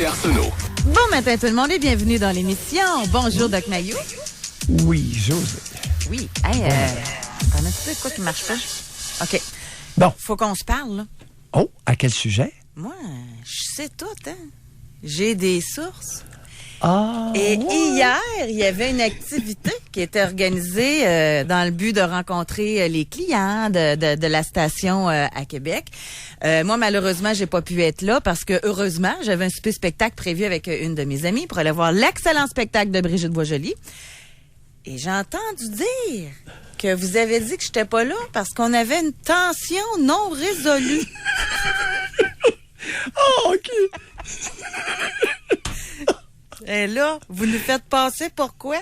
José Arsenault. Bon matin tout le monde et bienvenue dans l'émission. Bonjour Doc Mayou. Oui, José. Oui. Hey, t'en as-tu de quoi qui marche pas? OK. Bon. Faut qu'on se parle, là. Oh, à quel sujet? Moi, je sais tout, hein. J'ai des sources. Ah, Et ouais. hier, il y avait une activité qui était organisée dans le but de rencontrer les clients de la station à Québec. Moi, malheureusement, j'ai pas pu être là parce que, heureusement, j'avais un super spectacle prévu avec une de mes amies pour aller voir l'excellent spectacle de Brigitte Boisjoli. Et j'ai entendu dire que vous avez dit que j'étais pas là parce qu'on avait une tension non résolue. Ah, OK. Et là, vous nous faites passer pourquoi?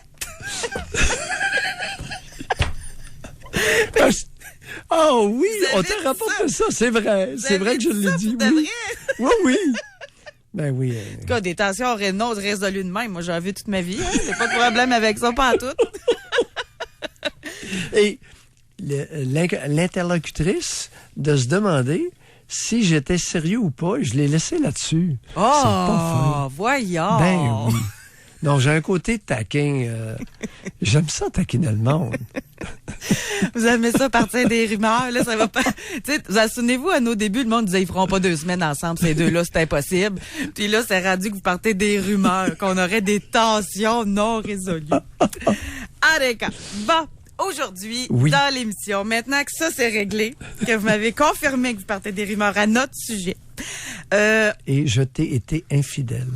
Ah oui, Vous on avez te dit rapporte ça? ça, c'est vrai. Vous C'est avez vrai que je dit l'ai ça dit, pour de oui. vrai? Oui, oui. Ben oui. En tout cas, des tensions non résolues de même. Moi, j'en vu toute ma vie. Hein? J'ai pas de problème avec ça, pas en tout. Et l'interlocutrice de se demander si j'étais sérieux ou pas, je l'ai laissé là-dessus. C'est pas Oh, voyons. Ben oui. Non, j'ai un côté taquin. J'aime ça taquiner le monde. Vous aimez ça partir des rumeurs, là, ça va pas. Tu sais, vous souvenez-vous, à nos débuts, le monde disait, ils feront pas 2 semaines ensemble, ces deux-là, c'est impossible. Puis là, c'est rendu que vous partez des rumeurs, qu'on aurait des tensions non résolues. Ah, d'accord. Bon. Aujourd'hui, Oui. dans l'émission, maintenant que ça c'est réglé, que vous m'avez confirmé que vous partez des rumeurs à notre sujet, Et je t'ai été infidèle.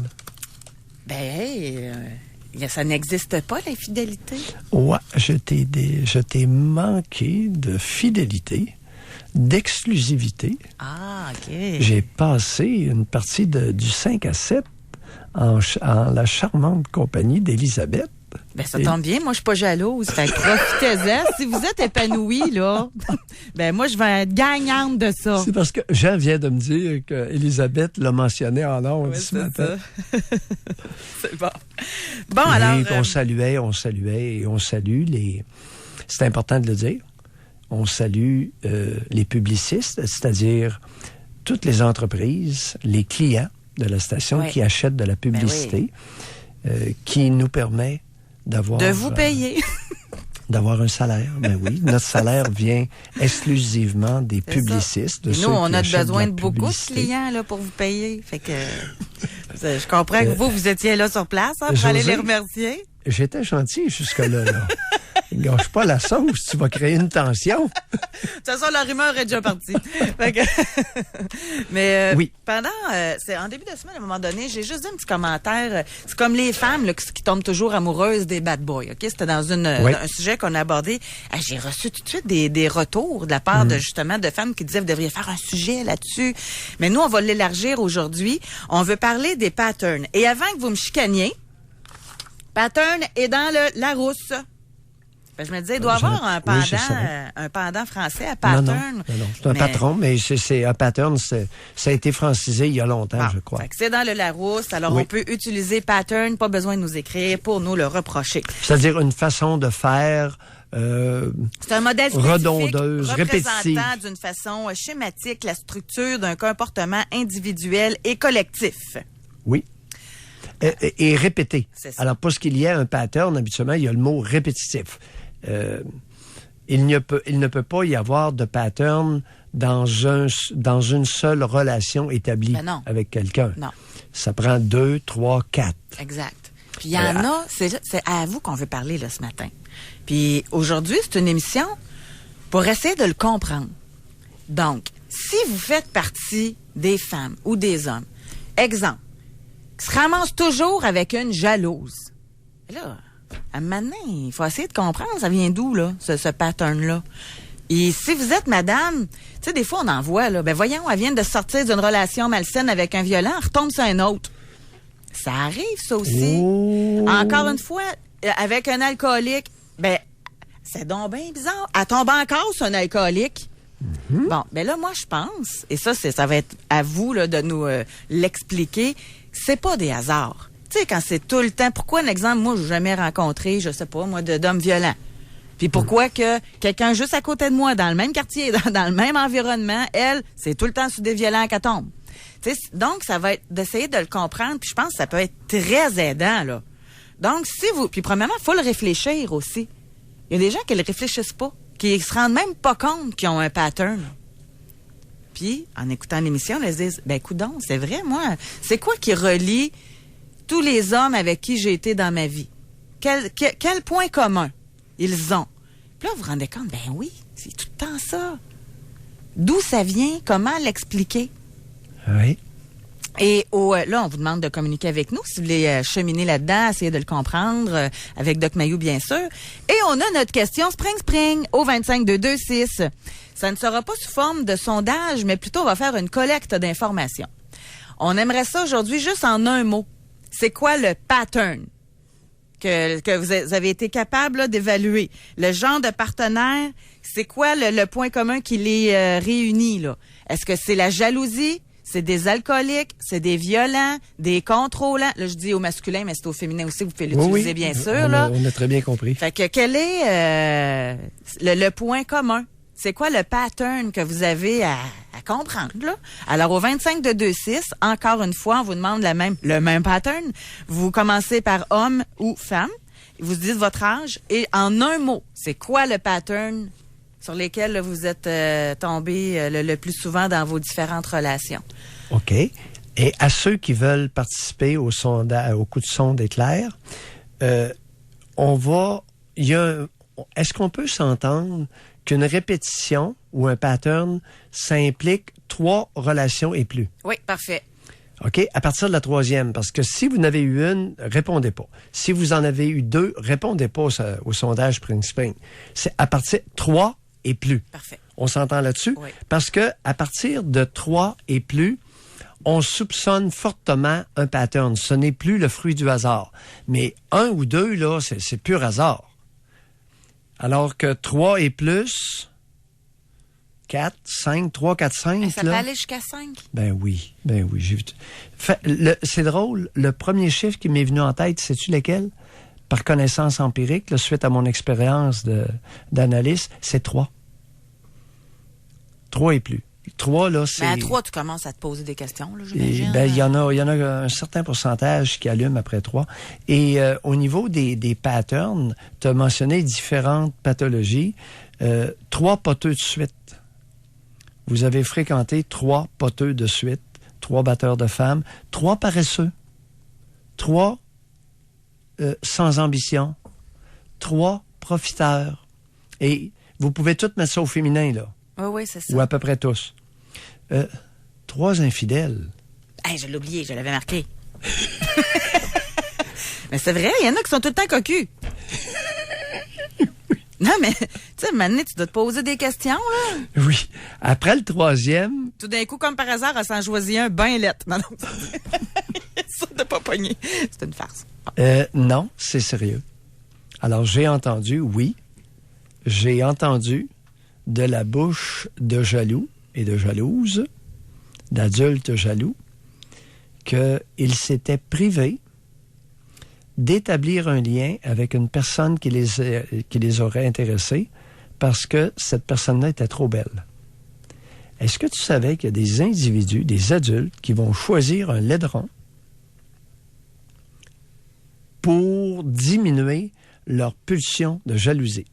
ça n'existe pas, l'infidélité. Ouais, je t'ai manqué de fidélité, d'exclusivité. Ah, OK. J'ai passé une partie du 5 à 7 en la charmante compagnie d'Élisabeth. Ben, ça tombe bien. Moi, je suis pas jalouse. Fait que profitez-en. Si vous êtes épanoui, là, ben, moi, je vais être gagnante de ça. C'est parce que Jean vient de me dire qu'Élisabeth l'a mentionné en ondes Ouais, ce c'est matin. ça. C'est bon. Bon, Et alors. on saluait et on salue les... C'est important de le dire. On salue les publicistes, c'est-à-dire toutes les entreprises, les clients de la station Ouais. qui achètent de la publicité, qui nous permet d'avoir... De vous payer. D'avoir un salaire, ben oui. Notre salaire vient exclusivement des C'est publicistes. De Et ceux nous, on qui a achètent besoin la de beaucoup de publicité. clients là, pour vous payer. Fait que je comprends que vous étiez là sur place hein, pour aller José, les remercier. J'étais gentil jusque-là. Là. Gâche pas la sauce, tu vas créer une tension. De toute façon, la rumeur est déjà partie. Fait que mais Oui. pendant, c'est en début de semaine, à un moment donné, j'ai juste dit un petit commentaire. C'est comme les femmes là, qui tombent toujours amoureuses des bad boys. Ok, c'était dans Oui. un sujet qu'on a abordé. Ah, j'ai reçu tout de suite des retours de la part de justement de femmes qui disaient vous devriez faire un sujet là-dessus. Mais nous, on va l'élargir aujourd'hui. On veut parler des patterns. Et avant que vous me chicaniez, pattern est dans le Larousse. Ben, je me disais, il doit y avoir un pendant français à pattern. Non. C'est un patron, mais c'est un pattern. Ça a été francisé il y a longtemps, Bon, je crois. fait que c'est dans le Larousse. Alors, Oui. on peut utiliser pattern, pas besoin de nous écrire pour nous le reprocher. C'est-à-dire une façon de faire... C'est un modèle spécifique redondeuse, représentant répétitive. d'une façon schématique la structure d'un comportement individuel et collectif. Oui. Et répété. C'est ça. Alors, pour ce qu'il y a un pattern, habituellement, il y a le mot répétitif. Il ne peut pas y avoir de pattern dans une seule relation établie Ben non. avec quelqu'un. Non. Ça prend 2, 3, 4. Exact. Puis il y en a, c'est à vous qu'on veut parler là, ce matin. Puis aujourd'hui, c'est une émission pour essayer de le comprendre. Donc, si vous faites partie des femmes ou des hommes, exemple, qui se ramassent toujours avec une jalouse, là, à un moment donné, il faut essayer de comprendre, ça vient d'où, là, ce pattern-là. Et si vous êtes madame, tu sais, des fois, on en voit, là, ben voyons, elle vient de sortir d'une relation malsaine avec un violent, elle retombe sur un autre. Ça arrive, ça aussi. Oh. Encore une fois, avec un alcoolique, ben, c'est donc bien bizarre. Elle tombe encore sur un alcoolique. Mm-hmm. Bon, ben là, moi, je pense, et ça va être à vous, là, de nous l'expliquer, c'est pas des hasards. Tu sais, quand c'est tout le temps, pourquoi, un exemple, moi, je n'ai jamais rencontré, je sais pas, moi, d'hommes violents. Puis pourquoi que quelqu'un juste à côté de moi, dans le même quartier, dans le même environnement, elle, c'est tout le temps sur des violents qu'elle tombe. Donc, ça va être d'essayer de le comprendre, puis je pense que ça peut être très aidant, là. Donc, puis premièrement, il faut le réfléchir aussi. Il y a des gens qui le réfléchissent pas, qui se rendent même pas compte qu'ils ont un pattern. Puis, en écoutant l'émission, ils se disent, coudonc, c'est vrai, moi, c'est quoi qui relie tous les hommes avec qui j'ai été dans ma vie? Quel point commun ils ont? Puis là, vous vous rendez compte, oui, c'est tout le temps ça. D'où ça vient? Comment l'expliquer? Oui. Et là, on vous demande de communiquer avec nous si vous voulez cheminer là-dedans, essayer de le comprendre avec Doc Mayou, bien sûr. Et on a notre question Spring au 25226. Ça ne sera pas sous forme de sondage, mais plutôt on va faire une collecte d'informations. On aimerait ça aujourd'hui juste en un mot. C'est quoi le pattern que vous avez été capable là, d'évaluer? Le genre de partenaire, c'est quoi le point commun qui les réunit, là? Est-ce que c'est la jalousie? C'est des alcooliques, c'est des violents, des contrôlants. Là, je dis au masculin, mais c'est au féminin aussi, vous pouvez l'utiliser, bien sûr. On a très bien compris. Fait que quel est le point commun? C'est quoi le pattern que vous avez à comprendre, là? Alors, au 25226, encore une fois, on vous demande le même pattern. Vous commencez par homme ou femme. Vous dites votre âge. Et en un mot, c'est quoi le pattern sur lesquels là, vous êtes tombé le plus souvent dans vos différentes relations? OK. Et à ceux qui veulent participer au coup de sonde éclair, est-ce qu'on peut s'entendre qu'une répétition ou un pattern, ça implique 3 relations et plus? Oui, parfait. OK? À partir de la 3e, parce que si vous en avez eu une, répondez pas. Si vous en avez eu 2, répondez pas au sondage Spring. C'est à partir de 3 et plus. Parfait. On s'entend là-dessus? Oui. Parce que à partir de 3 et plus, on soupçonne fortement un pattern. Ce n'est plus le fruit du hasard. Mais 1 ou 2, là, c'est pur hasard. Alors que 3 et plus, 4, 5, 3, 4, 5, ça peut aller jusqu'à 5. Ben oui. J'ai vu. C'est drôle, le premier chiffre qui m'est venu en tête, sais-tu lequel? Par connaissance empirique, là, suite à mon expérience d'analyste, c'est 3. 3 et plus. 3, là, c'est... À 3, tu commences à te poser des questions, là, j'imagine. Il y en a un certain pourcentage qui allume après 3. Et au niveau des patterns, tu as mentionné différentes pathologies. 3 poteux de suite. Vous avez fréquenté 3 poteux de suite, 3 batteurs de femmes, 3 paresseux, 3 sans ambition, 3 profiteurs. Et vous pouvez tout mettre ça au féminin, là. Oui, c'est ça. Ou à peu près tous. 3 infidèles. Hey, je l'ai oublié, je l'avais marqué. Mais c'est vrai, il y en a qui sont tout le temps cocus. Non, mais, tu sais, maintenant, tu dois te poser des questions, là. Oui. Après le 3e... Tout d'un coup, comme par hasard, elle s'en choisit un ben lettre. Non, ça de pas pogner. C'est une farce. Non, c'est sérieux. Alors, j'ai entendu de la bouche de jaloux et de jalouses, d'adultes jaloux, qu'ils s'étaient privés d'établir un lien avec une personne qui les aurait intéressés parce que cette personne-là était trop belle. Est-ce que tu savais qu'il y a des individus, des adultes, qui vont choisir un laideron pour diminuer leur pulsion de jalousie?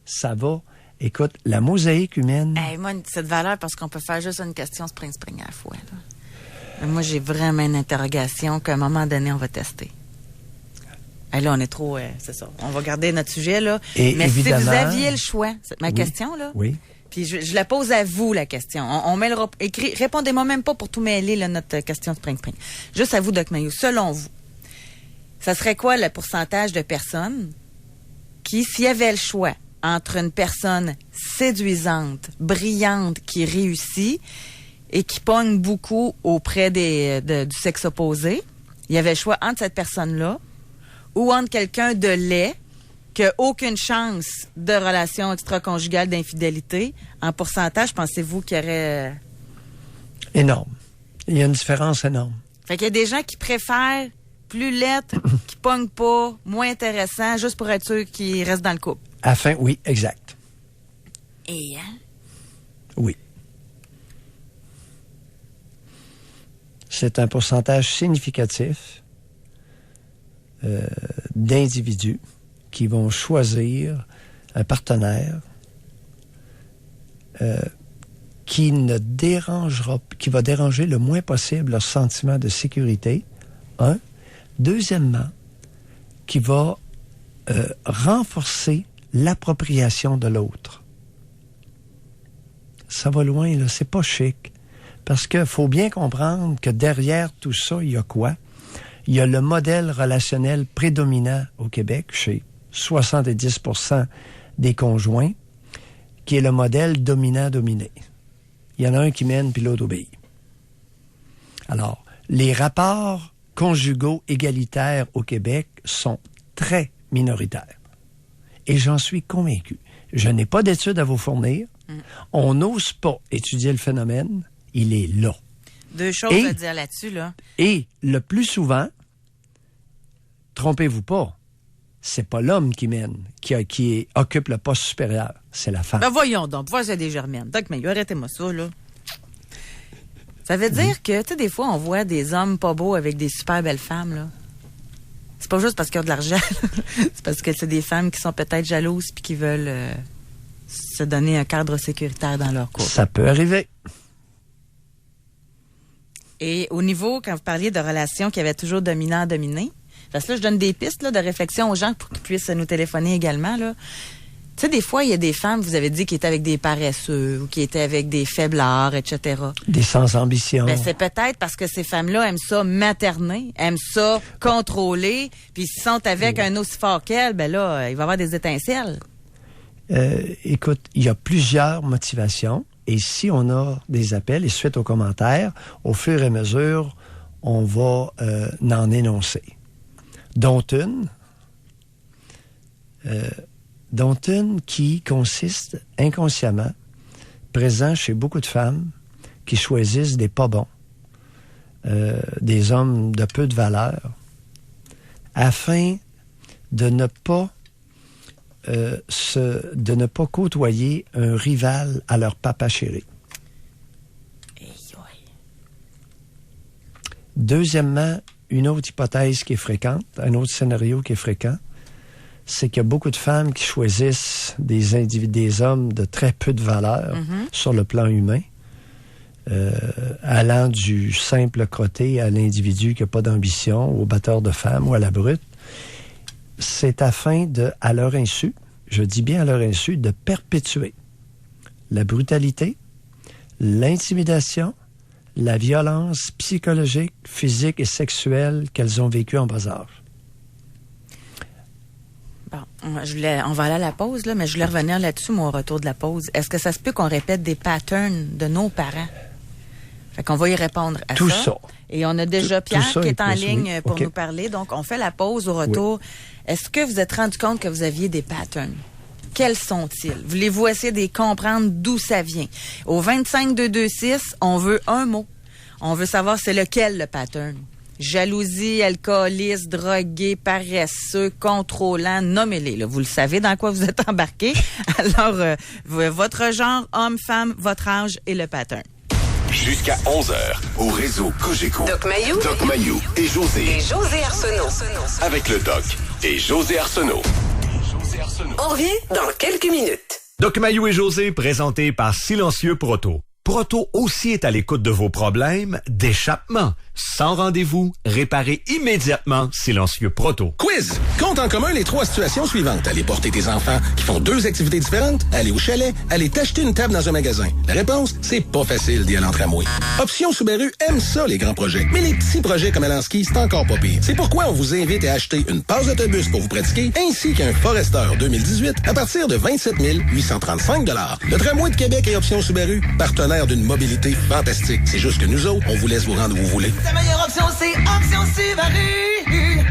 Ça va. Écoute, la mosaïque humaine... Moi, cette valeur, parce qu'on peut faire juste une question Spring à la fois. Là. Moi, j'ai vraiment une interrogation qu'à un moment donné, on va tester. Là, on est trop... c'est ça. On va garder notre sujet, là. Et mais évidemment, si vous aviez le choix, c'est ma question, là. Oui. Puis je la pose à vous, la question. On mêlera... Répondez-moi même pas pour tout mêler, là, notre question Spring. Juste à vous, Doc Mayou. Selon vous, ça serait quoi le pourcentage de personnes qui, s'il y avait le choix entre une personne séduisante, brillante, qui réussit et qui pogne beaucoup auprès du sexe opposé, il y avait le choix entre cette personne-là ou entre quelqu'un de laid qui n'a aucune chance de relation extra-conjugale d'infidélité, en pourcentage, pensez-vous qu'il y aurait... Énorme. Il y a une différence énorme. Fait qu'il y a des gens qui préfèrent plus lettres, qui pognent pas, moins intéressant, juste pour être sûr qu'ils restent dans le couple. Oui, exact. Et, hein? Oui. c'est un pourcentage significatif d'individus qui vont choisir un partenaire qui va déranger le moins possible leur sentiment de sécurité. Un. Deuxièmement, qui va renforcer l'appropriation de l'autre. Ça va loin, là, c'est pas chic. Parce qu'il faut bien comprendre que derrière tout ça, il y a quoi? Il y a le modèle relationnel prédominant au Québec, chez 70% des conjoints, qui est le modèle dominant-dominé. Il y en a un qui mène, puis l'autre obéit. Alors, les rapports conjugaux égalitaires au Québec sont très minoritaires. Et j'en suis convaincu. Je n'ai pas d'études à vous fournir. On n'ose pas étudier le phénomène. Il est là. Deux choses à dire là-dessus, là. Et le plus souvent, trompez-vous pas, c'est pas l'homme qui mène, qui occupe le poste supérieur, c'est la femme. Ben voyons donc, pourquoi c'est des germaines? Donc, mais arrêtez-moi ça, là. Ça veut dire que, tu sais, des fois, on voit des hommes pas beaux avec des super belles femmes, là. C'est pas juste parce qu'ils ont de l'argent. C'est parce que c'est des femmes qui sont peut-être jalouses puis qui veulent se donner un cadre sécuritaire dans leur couple. Ça peut arriver. Et au niveau, quand vous parliez de relations qui avaient toujours dominant-dominé, parce que là, je donne des pistes là, de réflexion aux gens pour qu'ils puissent nous téléphoner également, là. Tu sais, des fois, il y a des femmes, vous avez dit, qui étaient avec des paresseux ou qui étaient avec des faiblards, etc. Des sans-ambition. Ben, c'est peut-être parce que ces femmes-là aiment ça materner, aiment ça contrôler, puis s'ils sont avec un aussi fort qu'elle, ben là, il va y avoir des étincelles. Écoute, il y a plusieurs motivations. Et si on a des appels et suite aux commentaires, au fur et à mesure, on va en énoncer. Dont une qui consiste inconsciemment, présent chez beaucoup de femmes qui choisissent des pas bons, des hommes de peu de valeur, afin de ne pas côtoyer un rival à leur papa chéri. Deuxièmement, une autre hypothèse qui est fréquente, un autre scénario qui est fréquent, c'est qu'il y a beaucoup de femmes qui choisissent des hommes de très peu de valeur sur le plan humain, allant du simple crotté à l'individu qui n'a pas d'ambition, au batteur de femmes ou à la brute. C'est afin de, à leur insu, je dis bien à leur insu, de perpétuer la brutalité, l'intimidation, la violence psychologique, physique et sexuelle qu'elles ont vécue en bas âge. Bon, on va aller à la pause, là, mais je voulais revenir là-dessus, mon retour de la pause. Est-ce que ça se peut qu'on répète des patterns de nos parents? Fait qu'on va y répondre à tout ça. Et on a déjà Pierre qui est en ligne pour okay. nous parler. Donc, on fait la pause au retour. Oui. Est-ce que vous êtes rendu compte que vous aviez des patterns? Quels sont-ils? Voulez-vous essayer de les comprendre d'où ça vient? Au 25-226, on veut un mot. On veut savoir c'est lequel le pattern. Jalousie, alcoolisme, drogué, paresseux, contrôlant, nommez-les. Là. Vous le savez dans quoi vous êtes embarqué. Alors, votre genre, homme, femme, votre âge et le pattern. Jusqu'à 11h, au réseau Cogeco. Doc Mayou. Doc Mayou et José. Et José Arsenault. Avec le Doc et José Arsenault. On revient dans quelques minutes. Doc Mayou et José, présentés par Silencieux Proto. Proto aussi est à l'écoute de vos problèmes d'échappement. Sans rendez-vous, réparez immédiatement Silencieux Proto. Quiz! Compte en commun les 3 situations suivantes. Aller porter tes enfants qui font 2 activités différentes, aller au chalet, aller t'acheter une table dans un magasin. La réponse, c'est pas facile d'y aller en tramway. Option Subaru aime ça, les grands projets. Mais les petits projets comme aller en ski, c'est encore pas pire. C'est pourquoi on vous invite à acheter une passe d'autobus pour vous pratiquer, ainsi qu'un Forester 2018 à partir de 27 835 $. Le tramway de Québec et Option Subaru, partenaire d'une mobilité fantastique. C'est juste que nous autres, on vous laisse vous rendre où vous voulez. La meilleure option, c'est Option Subaru.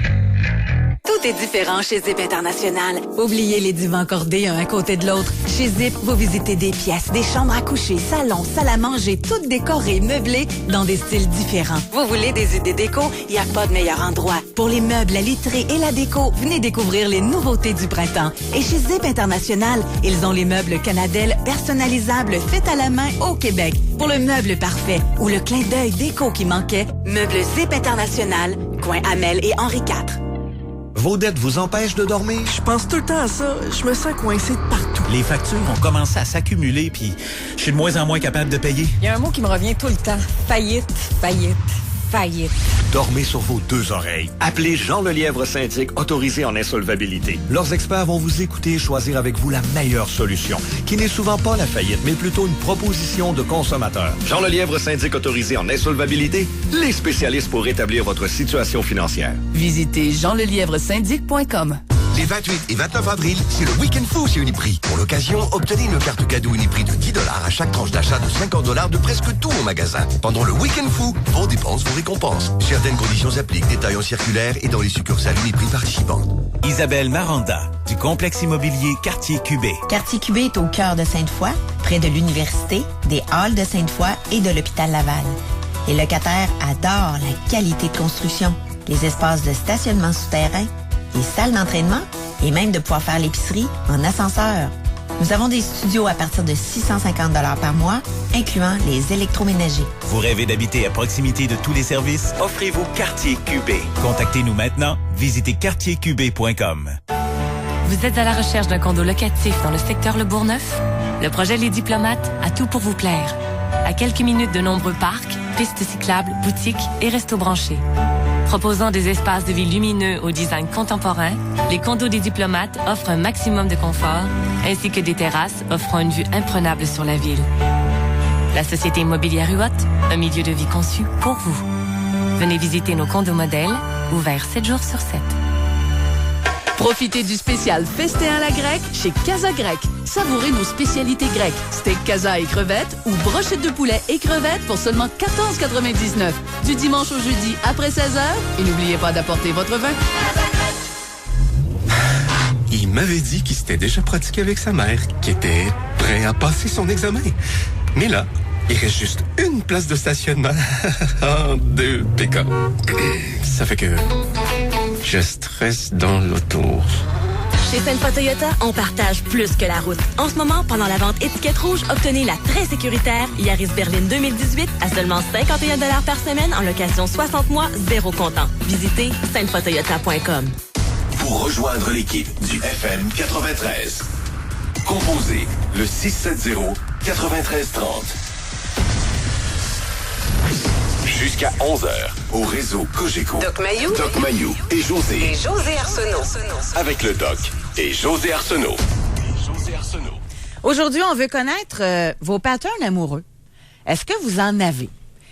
Tout Tout est différent chez Zip International. Oubliez les divans cordés un à côté de l'autre. Chez Zip, vous visitez des pièces, des chambres à coucher, salons, salles à manger, toutes décorées, meublées, dans des styles différents. Vous voulez des idées déco? Il n'y a pas de meilleur endroit. Pour les meubles, la literie et la déco, venez découvrir les nouveautés du printemps. Et chez Zip International, ils ont les meubles Canadel personnalisables faits à la main au Québec. Pour le meuble parfait ou le clin d'œil déco qui manquait, Meubles Zip International, coin Hamel et Henri IV. Vos dettes vous empêchent de dormir? Je pense tout le temps à ça. Je me sens coincé de partout. Les factures ont commencé à s'accumuler, puis je suis de moins en moins capable de payer. Il y a un mot qui me revient tout le temps. Faillite, faillite, faillite. Dormez sur vos deux oreilles. Appelez Jean Lelièvre Syndic, autorisé en insolvabilité. Leurs experts vont vous écouter et choisir avec vous la meilleure solution, qui n'est souvent pas la faillite, mais plutôt une proposition de consommateur. Jean Lelièvre Syndic, autorisé en insolvabilité, les spécialistes pour rétablir votre situation financière. Visitez jeanlelièvresyndic.com. Les 28 et 29 avril, c'est le Week-end Fou chez Uniprix. Pour l'occasion, obtenez une carte cadeau Uniprix de 10 $ à chaque tranche d'achat de 50 $ de presque tout au magasin. Pendant le Week-end Fou, vos dépenses vous récompensent. Certaines conditions s'appliquent. Détails en circulaire et dans les succursales Uniprix participantes. Isabelle Maranda, du complexe immobilier Quartier Cubé. Quartier Cubé est au cœur de Sainte-Foy, près de l'université, des halls de Sainte-Foy et de l'hôpital Laval. Les locataires adorent la qualité de construction, les espaces de stationnement souterrain, les salles d'entraînement et même de pouvoir faire l'épicerie en ascenseur. Nous avons des studios à partir de 650 $ par mois, incluant les électroménagers. Vous rêvez d'habiter à proximité de tous les services? Offrez-vous Quartier Cubé. Contactez-nous maintenant. Visitez quartiercubé.com. Vous êtes à la recherche d'un condo locatif dans le secteur Le Bourgneuf? Le projet Les Diplomates a tout pour vous plaire. À quelques minutes de nombreux parcs, pistes cyclables, boutiques et restos branchés. Proposant des espaces de vie lumineux au design contemporain, les condos des Diplomates offrent un maximum de confort, ainsi que des terrasses offrant une vue imprenable sur la ville. La société immobilière UOT, un milieu de vie conçu pour vous. Venez visiter nos condos modèles, ouverts 7 jours sur 7. Profitez du spécial Festin à la grecque chez Casa Grec. Savourez nos spécialités grecques. Steak casa et crevettes ou brochettes de poulet et crevettes pour seulement 14,99 $. Du dimanche au jeudi après 16h. Et n'oubliez pas d'apporter votre vin. Il m'avait dit qu'il s'était déjà pratiqué avec sa mère, qui était prêt à passer son examen. Mais là, il reste juste une place de stationnement en 2 pick-up. Ça fait que je stresse dans l'auto. Chez Sainte-Foy Toyota, on partage plus que la route. En ce moment, pendant la vente étiquette rouge, obtenez la très sécuritaire Yaris Berline 2018 à seulement 51 $ par semaine en location 60 mois, 0 comptant. Visitez sainte-foytoyota.com. Pour rejoindre l'équipe du FM 93, composez le 670-9330. Jusqu'à 11h, au réseau Cogeco. Doc Mayou et José. Arsenault. Avec le Doc et José Arsenault. Aujourd'hui, on veut connaître vos patterns amoureux. Est-ce que vous en avez?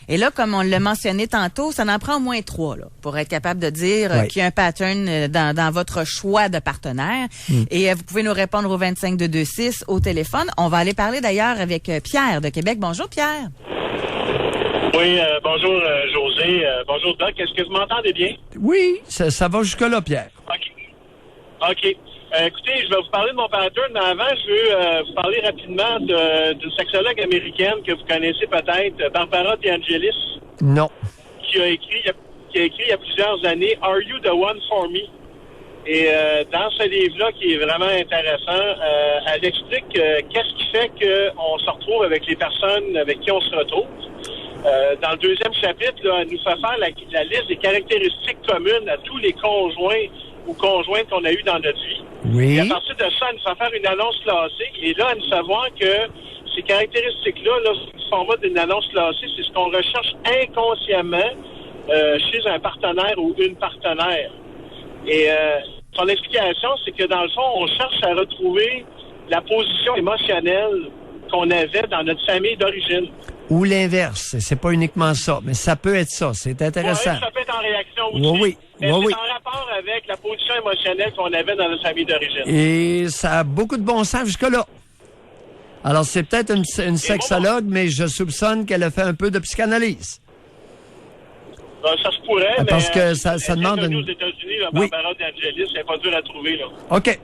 Et là, comme on l'a mentionné tantôt, ça en prend au moins 3 là, pour être capable de dire qu'il y a un pattern dans votre choix de partenaire. Et vous pouvez nous répondre au 25-226 au téléphone. On va aller parler d'ailleurs avec Pierre de Québec. Bonjour, Pierre. Oui, bonjour José. Bonjour Doc. Est-ce que vous m'entendez bien? Oui, ça va jusque-là, Pierre. OK. Écoutez, je vais vous parler de mon pattern, mais avant, je veux vous parler rapidement d'une sexologue américaine que vous connaissez peut-être, Barbara DeAngelis. Non. Qui a écrit il y a plusieurs années « Are you the one for me? » Et dans ce livre-là, qui est vraiment intéressant, elle explique qu'est-ce qui fait qu'on se retrouve avec les personnes avec qui on se retrouve. Dans le deuxième chapitre, là, elle nous fait faire la liste des caractéristiques communes à tous les conjoints ou conjointes qu'on a eu dans notre vie. Oui. Et à partir de ça, elle nous fait faire une annonce classée. Et là, elle nous fait voir que ces caractéristiques-là, sous le format d'une annonce classée, c'est ce qu'on recherche inconsciemment chez un partenaire ou une partenaire. Et son explication, c'est que dans le fond, on cherche à retrouver la position émotionnelle qu'on avait dans notre famille d'origine. Ou l'inverse, c'est pas uniquement ça, mais ça peut être ça, c'est intéressant. Oui, ça peut être en réaction aussi. Oui. Mais c'est en rapport avec la position émotionnelle qu'on avait dans notre famille d'origine. Et ça a beaucoup de bon sens jusque-là. Alors, c'est peut-être une sexologue, mais je soupçonne qu'elle a fait un peu de psychanalyse. Ça se pourrait, mais... Parce que ça demande... aux États-Unis, là, Barbara d'Angelis, c'est pas dur à trouver, là. OK.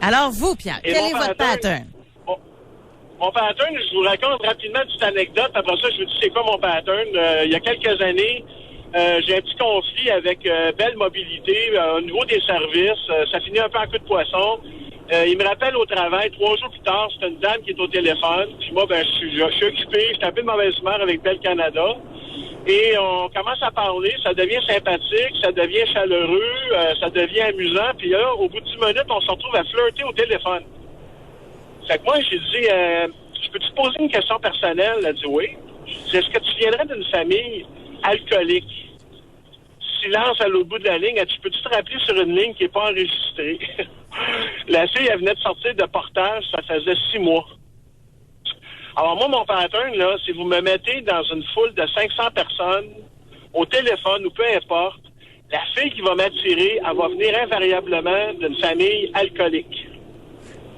Alors, vous, Pierre, quel est votre pattern? Mon pattern, je vous raconte rapidement une petite anecdote. Après ça, je vous dis c'est quoi mon pattern. Il y a quelques années, j'ai un petit conflit avec Belle Mobilité au niveau des services. Ça finit un peu en coup de poisson. Il me rappelle au travail, 3 jours plus tard, c'est une dame qui est au téléphone. Puis moi, je suis occupé, je suis un peu de mauvaise humeur avec Belle Canada. Et on commence à parler, ça devient sympathique, ça devient chaleureux, ça devient amusant. Puis là, au bout de 10 minutes, on se retrouve à flirter au téléphone. Fait que moi, j'ai dit, je peux te poser une question personnelle? Elle a dit oui. Je dis, est-ce que tu viendrais d'une famille alcoolique? Silence à l'autre bout de la ligne. Elle dit, peux-tu te rappeler sur une ligne qui n'est pas enregistrée? La fille, elle venait de sortir de portage, ça faisait 6 mois. Alors moi, mon pattern, là, si vous me mettez dans une foule de 500 personnes, au téléphone ou peu importe, la fille qui va m'attirer, elle va venir invariablement d'une famille alcoolique.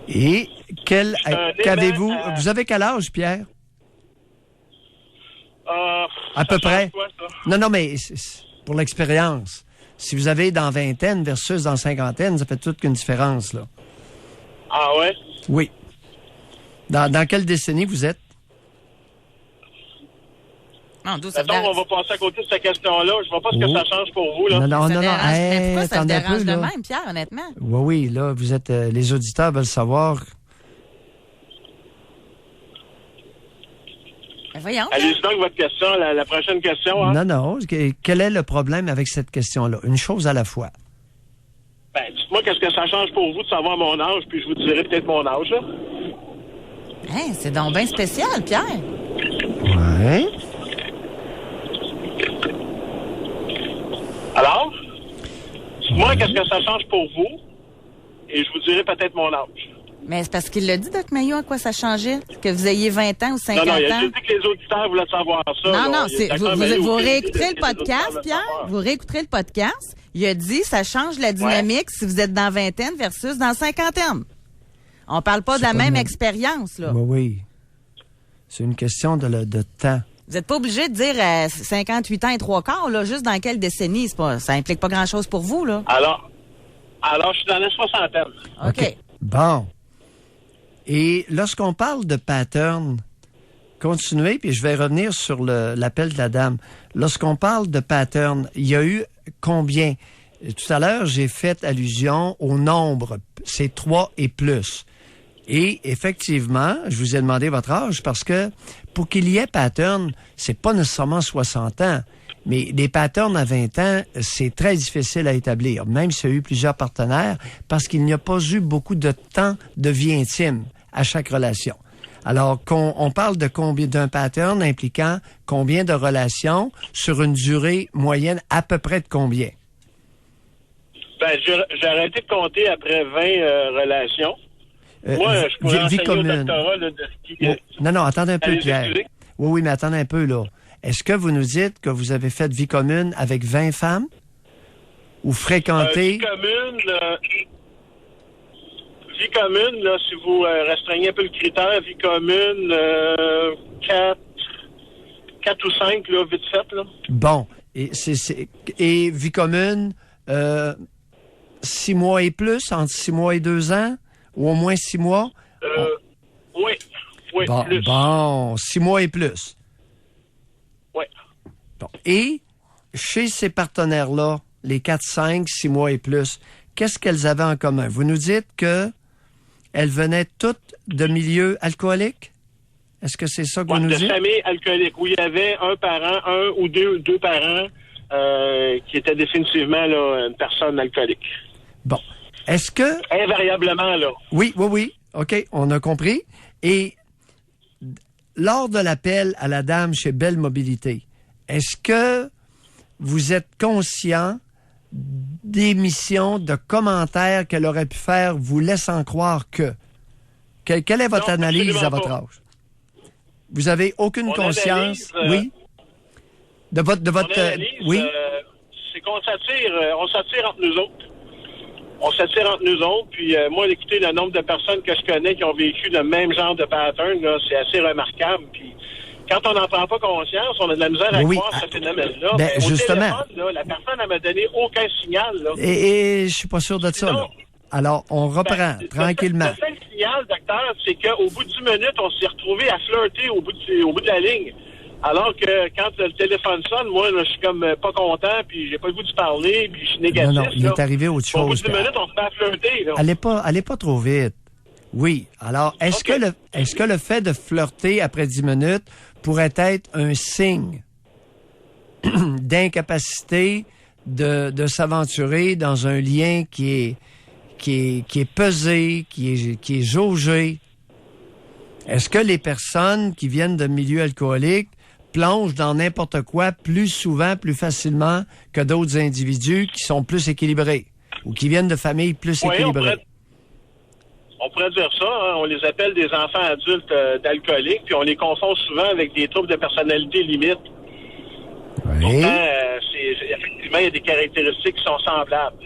Et qu'avez-vous? Vous avez quel âge, Pierre? À peu près. Quoi, non, mais pour l'expérience. Si vous avez dans vingtaine versus dans cinquantaine, ça fait toute une différence, là. Ah ouais? Oui. Dans quelle décennie vous êtes? Mettons, on va passer à côté de cette question-là. Je ne vois pas ce que ça change pour vous, là. Non. Mais pourquoi ça te dérange de même, Pierre, honnêtement? Oui, là, vous êtes... les auditeurs veulent savoir... Voyons. Allez-y donc votre question, la prochaine question. Hein? Non. Quel est le problème avec cette question-là? Une chose à la fois. Dites-moi qu'est-ce que ça change pour vous de savoir mon âge, puis je vous dirai peut-être mon âge, là. Hein, c'est donc bien spécial, Pierre. Ouais. Alors? Dites-moi qu'est-ce que ça change pour vous, et je vous dirai peut-être mon âge. Mais c'est parce qu'il l'a dit, Doc Mayo, à quoi ça changeait? Que vous ayez 20 ans ou 50 ans? Non, il a dit que les auditeurs voulaient savoir ça. Non, vous réécouterez le podcast, Pierre. Vous réécouterez le podcast. Il a dit, ça change la dynamique si vous êtes dans vingtaine versus dans cinquantaine. On parle pas de la même expérience, là. Oui. C'est une question de temps. Vous n'êtes pas obligé de dire 58 ans et 3/4, là, juste dans quelle décennie? Ça implique pas grand-chose pour vous, là. Alors, je suis dans la soixantaine. OK. Bon. Et lorsqu'on parle de pattern, continuez, puis je vais revenir sur l'appel de la dame. Lorsqu'on parle de pattern, il y a eu combien? Tout à l'heure, j'ai fait allusion au nombre. C'est 3 et plus. Et effectivement, je vous ai demandé votre âge parce que pour qu'il y ait pattern, c'est pas nécessairement 60 ans. Mais des patterns à 20 ans, c'est très difficile à établir, même s'il y a eu plusieurs partenaires, parce qu'il n'y a pas eu beaucoup de temps de vie intime à chaque relation. Alors, on parle de combien d'un pattern impliquant combien de relations sur une durée moyenne à peu près de combien? J'ai arrêté de compter après 20 relations. Moi, je pourrais enseigner au doctorat là, Non, attendez un peu, Pierre. Oui, mais attendez un peu, là. Est-ce que vous nous dites que vous avez fait vie commune avec 20 femmes? Ou fréquenté? Vie commune, là, si vous restreignez un peu le critère, vie commune, 4 ou 5, là, vite fait, là. Bon. Et vie commune, 6 mois et plus, entre 6 mois et 2 ans? Ou au moins 6 mois? Oui, plus. Bon, 6 mois et plus. Oui. Bon. Et chez ces partenaires-là, les 4, 5, 6 mois et plus, qu'est-ce qu'elles avaient en commun? Vous nous dites que elles venaient toutes de milieux alcooliques? Est-ce que c'est ça que vous nous dites? De familles alcooliques, où il y avait un parent, un ou deux parents qui étaient définitivement là, une personne alcoolique. Bon. Est-ce que... Invariablement, là. Oui. OK, on a compris. Et lors de l'appel à la dame chez Belle Mobilité, est-ce que vous êtes conscient d'émissions, de commentaires qu'elle aurait pu faire vous laissant croire que... Quelle est votre analyse à votre âge? Vous avez aucune conscience? Oui? De votre analyse, oui? C'est qu'on s'attire entre nous autres. On s'attire entre nous autres, puis moi, écoutez, le nombre de personnes que je connais qui ont vécu le même genre de pattern, là, c'est assez remarquable. Puis quand on n'en prend pas conscience, on a de la misère à croire ce phénomène-là. Ben, au justement. téléphone, là, la personne ne m'a donné aucun signal. Là. Et je suis pas sûr de ça, là. Alors, on reprend tranquillement. Le seul signal, docteur, c'est qu'au bout de 10 minutes, on s'est retrouvé à flirter au bout de la ligne. Alors que quand le téléphone sonne, moi, là, je suis comme pas content, puis j'ai pas le goût de parler, puis je suis négatif. Non, il est arrivé autre chose. Au bout de 10 minutes, on se met à flirter. Là. Allez pas trop vite. Oui. Alors, est-ce que le fait de flirter après 10 minutes pourrait être un signe d'incapacité de s'aventurer dans un lien qui est pesé, qui est jaugé? Est-ce que les personnes qui viennent de milieux alcooliques plongent dans n'importe quoi plus souvent, plus facilement que d'autres individus qui sont plus équilibrés ou qui viennent de familles plus équilibrées? On pourrait dire ça. Hein? On les appelle des enfants adultes d'alcooliques, puis on les confond souvent avec des troubles de personnalité limite. Oui. Pourtant, effectivement, il y a des caractéristiques qui sont semblables.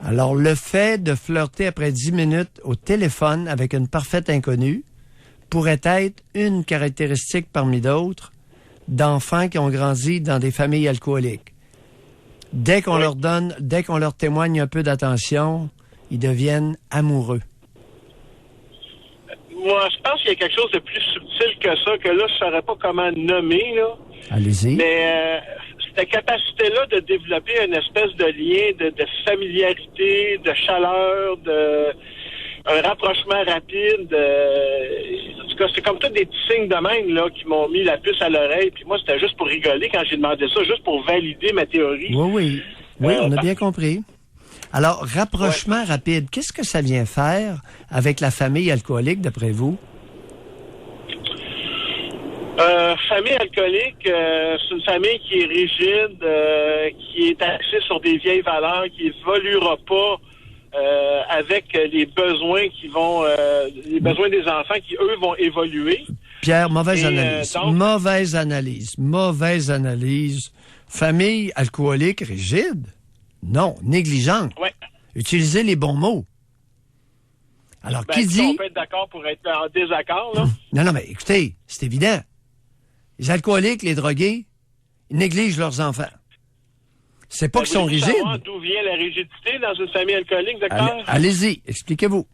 Alors, le fait de flirter après 10 minutes au téléphone avec une parfaite inconnue pourrait être une caractéristique parmi d'autres d'enfants qui ont grandi dans des familles alcooliques. Dès qu'on leur témoigne un peu d'attention, ils deviennent amoureux. Moi, je pense qu'il y a quelque chose de plus subtil que ça, que là, je ne saurais pas comment nommer, là. Allez-y. Mais cette capacité-là de développer une espèce de lien de familiarité, de chaleur, un rapprochement rapide. En tout cas, c'est comme tous des petits signes de même là qui m'ont mis la puce à l'oreille. Puis moi, c'était juste pour rigoler quand j'ai demandé ça, juste pour valider ma théorie. Oui, on a bien compris. Alors, rapprochement rapide, qu'est-ce que ça vient faire avec la famille alcoolique, d'après vous? Famille alcoolique, c'est une famille qui est rigide, qui est axée sur des vieilles valeurs, qui évoluera pas avec les besoins les besoins des enfants qui, eux, vont évoluer. Pierre, mauvaise analyse. Famille alcoolique rigide? Non, négligente. Ouais. Utilisez les bons mots. Alors, qui dit... On peut être d'accord pour être en désaccord, là. Non, mais écoutez, c'est évident. Les alcooliques, les drogués, ils négligent leurs enfants. C'est pas qu'ils sont rigides. D'où vient la rigidité dans une famille alcoolique, docteur? Allez-y, expliquez-vous.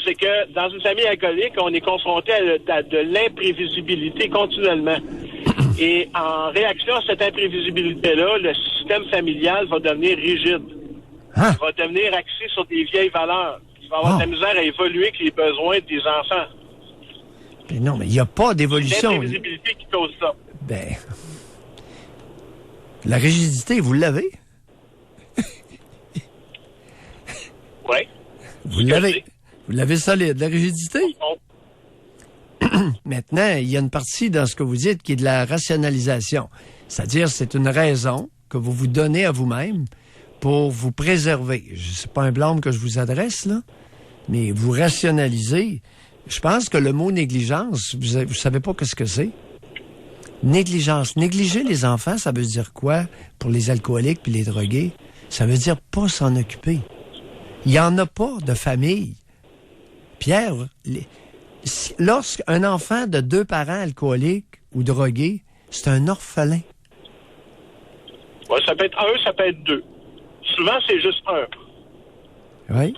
C'est que dans une famille alcoolique, on est confronté à de l'imprévisibilité continuellement. Et en réaction à cette imprévisibilité-là, le système familial va devenir rigide. Il va devenir axé sur des vieilles valeurs. Il va avoir de la misère à évoluer avec les besoins des enfants. Mais non, mais il n'y a pas d'évolution. C'est l'imprévisibilité qui cause ça. La rigidité, vous l'avez? Oui. Vous l'avez. Vous l'avez solide, la rigidité? Maintenant, il y a une partie dans ce que vous dites qui est de la rationalisation. C'est-à-dire, c'est une raison que vous vous donnez à vous-même pour vous préserver. C'est pas un blâme que je vous adresse, là, mais vous rationalisez. Je pense que le mot négligence, vous savez pas qu'est-ce que c'est? Négligence. Négliger les enfants, ça veut dire quoi pour les alcooliques puis les drogués? Ça veut dire pas s'en occuper. Il y en a pas de famille. Pierre, lorsqu'un enfant de 2 parents alcooliques ou drogués, c'est un orphelin. Oui, ça peut être 1, ça peut être 2. Souvent, c'est juste 1. Oui.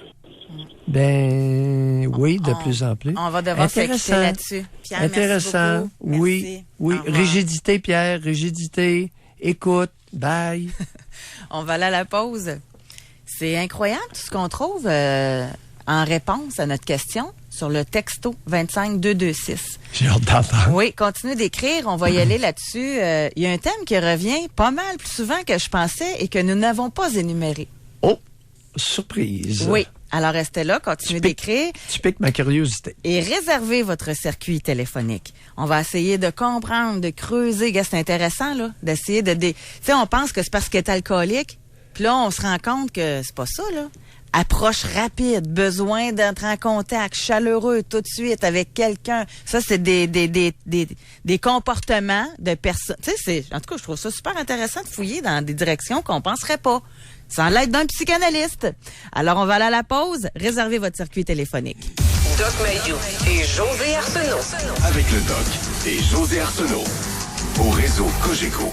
Oui, de plus en plus. On va devoir s'écouter là-dessus. Pierre, intéressant. Merci beaucoup. Oui. Rigidité, Pierre, rigidité. Écoute, bye. On va aller à la pause. C'est incroyable tout ce qu'on trouve en réponse à notre question sur le texto 25226. J'ai hâte d'entendre. Oui, continuez d'écrire. On va y aller là-dessus. Il y a un thème qui revient pas mal plus souvent que je pensais et que nous n'avons pas énuméré. Oh, surprise. Oui. Alors, restez là, continuez d'écrire. Tu piques ma curiosité. Et réservez votre circuit téléphonique. On va essayer de comprendre, de creuser. C'est intéressant, là, d'essayer de... Tu sais, on pense que c'est parce qu'il est alcoolique. Puis là, on se rend compte que c'est pas ça, là. Approche rapide, besoin d'être en contact, chaleureux tout de suite avec quelqu'un. Ça, c'est des comportements de personnes. Tu sais, en tout cas, je trouve ça super intéressant de fouiller dans des directions qu'on penserait pas. Sans l'aide d'un psychanalyste. Alors, on va aller à la pause. Réservez votre circuit téléphonique. Doc Mayou et José Arsenault. Avec le Doc et José Arsenault. Au réseau Cogeco.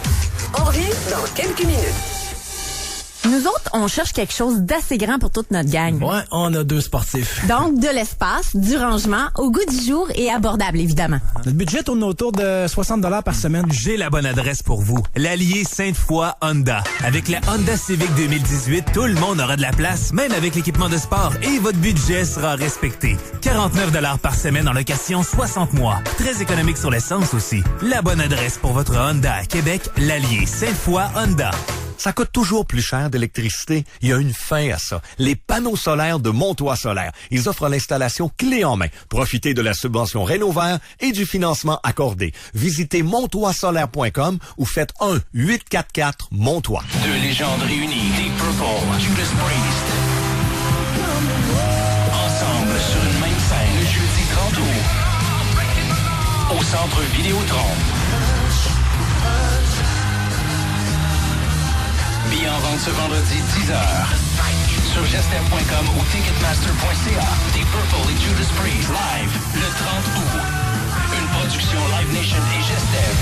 On revient dans quelques minutes. Nous autres, on cherche quelque chose d'assez grand pour toute notre gang. Ouais, on a 2 sportifs. Donc, de l'espace, du rangement, au goût du jour et abordable, évidemment. Notre budget tourne autour de 60 $ par semaine. J'ai la bonne adresse pour vous. L'Allier Sainte-Foy Honda. Avec la Honda Civic 2018, tout le monde aura de la place, même avec l'équipement de sport, et votre budget sera respecté. 49 $ par semaine en location 60 mois. Très économique sur l'essence aussi. La bonne adresse pour votre Honda à Québec, l'Allier Sainte-Foy Honda. Ça coûte toujours plus cher d'électricité. Il y a une fin à ça. Les panneaux solaires de Montois Solaire. Ils offrent l'installation clé en main. Profitez de la subvention Rénov'Vert et du financement accordé. Visitez montoisolaire.com ou faites 1-844-MONTOIS. 2 légendes réunies, Deep Purple, Judas Priest. Ensemble sur une même scène le jeudi 30 août. Au centre Vidéotron. Billets en vente ce vendredi 10h. Sur gestem.com ou ticketmaster.ca. Deep Purple et Judas Priest live le 30 août. Une production Live Nation et Gestem.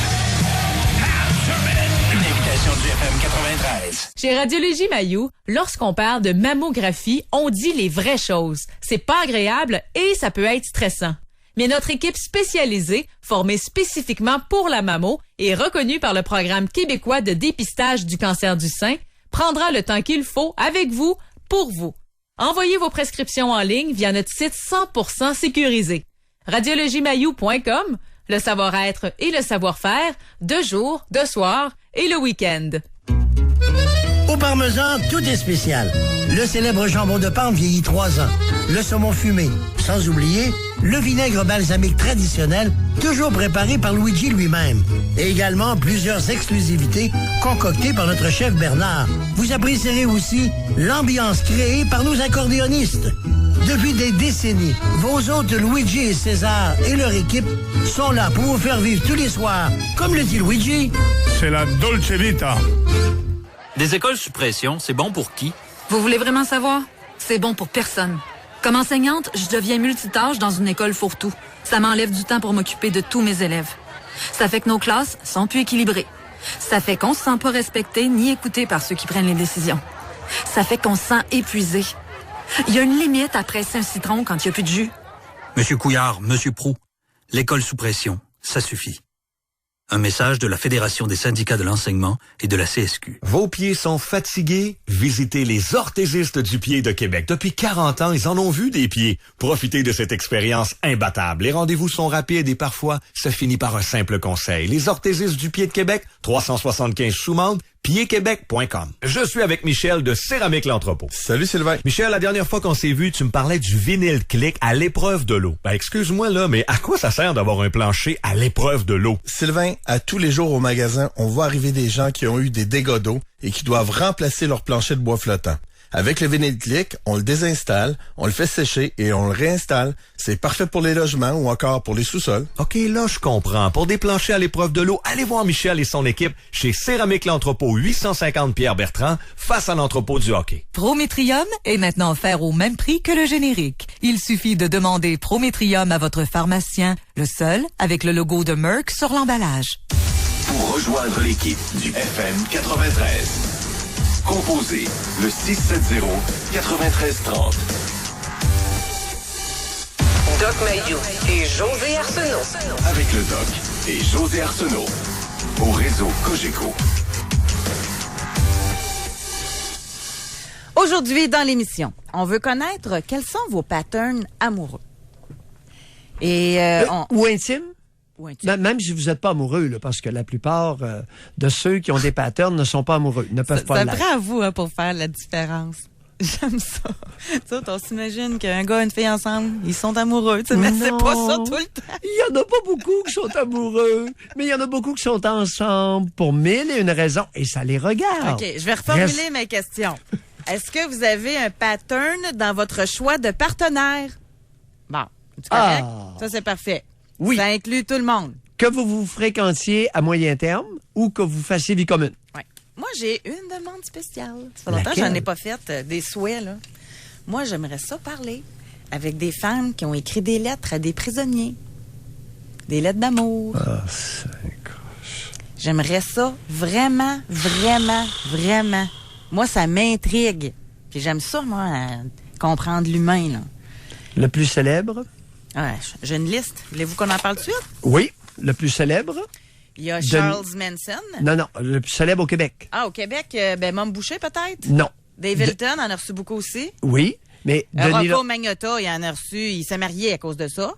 Une invitation du FM 93. Chez Radiologie Mayou, lorsqu'on parle de mammographie, on dit les vraies choses. C'est pas agréable et ça peut être stressant. Mais notre équipe spécialisée, formée spécifiquement pour la mammo et reconnue par le programme québécois de dépistage du cancer du sein, prendra le temps qu'il faut avec vous, pour vous. Envoyez vos prescriptions en ligne via notre site 100% sécurisé. radiologiemayou.com, le savoir-être et le savoir-faire, de jour, de soir et le week-end. Au Parmesan, tout est spécial. Le célèbre jambon de Parme vieillit 3 ans. Le saumon fumé. Sans oublier le vinaigre balsamique traditionnel, toujours préparé par Luigi lui-même. Et également plusieurs exclusivités concoctées par notre chef Bernard. Vous apprécierez aussi l'ambiance créée par nos accordéonistes. Depuis des décennies, vos hôtes Luigi et César et leur équipe sont là pour vous faire vivre tous les soirs, comme le dit Luigi. C'est la Dolce Vita. Des écoles sous pression, c'est bon pour qui? Vous voulez vraiment savoir? C'est bon pour personne. Comme enseignante, je deviens multitâche dans une école fourre-tout. Ça m'enlève du temps pour m'occuper de tous mes élèves. Ça fait que nos classes sont plus équilibrées. Ça fait qu'on se sent pas respecté ni écouté par ceux qui prennent les décisions. Ça fait qu'on se sent épuisé. Il y a une limite à presser un citron quand il n'y a plus de jus. Monsieur Couillard, Monsieur Proulx, l'école sous pression, ça suffit. Un message de la Fédération des syndicats de l'enseignement et de la CSQ. Vos pieds sont fatigués? Visitez les orthésistes du pied de Québec. Depuis 40 ans, ils en ont vu des pieds. Profitez de cette expérience imbattable. Les rendez-vous sont rapides et parfois, ça finit par un simple conseil. Les orthésistes du pied de Québec, 375 Soumande, piedquebec.com. Je suis avec Michel de Céramique l'Entrepôt. Salut Sylvain. Michel, la dernière fois qu'on s'est vu, tu me parlais du vinyle click à l'épreuve de l'eau. Ben, excuse-moi là, mais à quoi ça sert d'avoir un plancher à l'épreuve de l'eau? Sylvain, à tous les jours au magasin, on voit arriver des gens qui ont eu des dégâts d'eau et qui doivent remplacer leur plancher de bois flottant. Avec le vinyle click, on le désinstalle, on le fait sécher et on le réinstalle. C'est parfait pour les logements ou encore pour les sous-sols. OK, là, je comprends. Pour des planchers à l'épreuve de l'eau, allez voir Michel et son équipe chez Céramique l'Entrepôt, 850 Pierre-Bertrand, face à l'entrepôt du hockey. Prométrium est maintenant offert au même prix que le générique. Il suffit de demander Prométrium à votre pharmacien, le seul avec le logo de Merck sur l'emballage. Pour rejoindre l'équipe du FM 93, composez le 670-9330. Doc Mayou et José Arsenault. Avec le Doc et José Arsenault. Au réseau Cogeco. Aujourd'hui, dans l'émission, on veut connaître quels sont vos patterns amoureux. Et ou intimes. Même si vous n'êtes pas amoureux, là, parce que la plupart de ceux qui ont des patterns ne sont pas amoureux, ne peuvent pas l'être. Ça prend à vous pour faire la différence. J'aime ça. Tu sais, on s'imagine qu'un gars et une fille ensemble, ils sont amoureux, mais c'est pas ça tout le temps. Il y en a pas beaucoup qui sont amoureux, mais il y en a beaucoup qui sont ensemble pour 1001 raisons et ça les regarde. OK, je vais reformuler ma question. Est-ce que vous avez un pattern dans votre choix de partenaire? Bon, c'est correct? Ça, c'est parfait. Oui. Ça inclut tout le monde. Que vous vous fréquentiez à moyen terme ou que vous fassiez vie commune. Oui. Moi, j'ai une demande spéciale. Ça fait longtemps que j'en ai pas fait des souhaits, là. Moi, j'aimerais ça parler avec des femmes qui ont écrit des lettres à des prisonniers. Des lettres d'amour. Ah, c'est croche. J'aimerais ça vraiment, vraiment, vraiment. Moi, ça m'intrigue. Puis j'aime ça, moi, comprendre l'humain, là. Le plus célèbre? Ouais, j'ai une liste. Voulez-vous qu'on en parle tout de suite? Oui, le plus célèbre. Il y a Charles Manson. Non, le plus célèbre au Québec. Ah, au Québec, Mom Boucher, peut-être? Non. Dave Hilton en a reçu beaucoup aussi. Oui, mais... Rocco Magnotta, il en a reçu. Il s'est marié à cause de ça.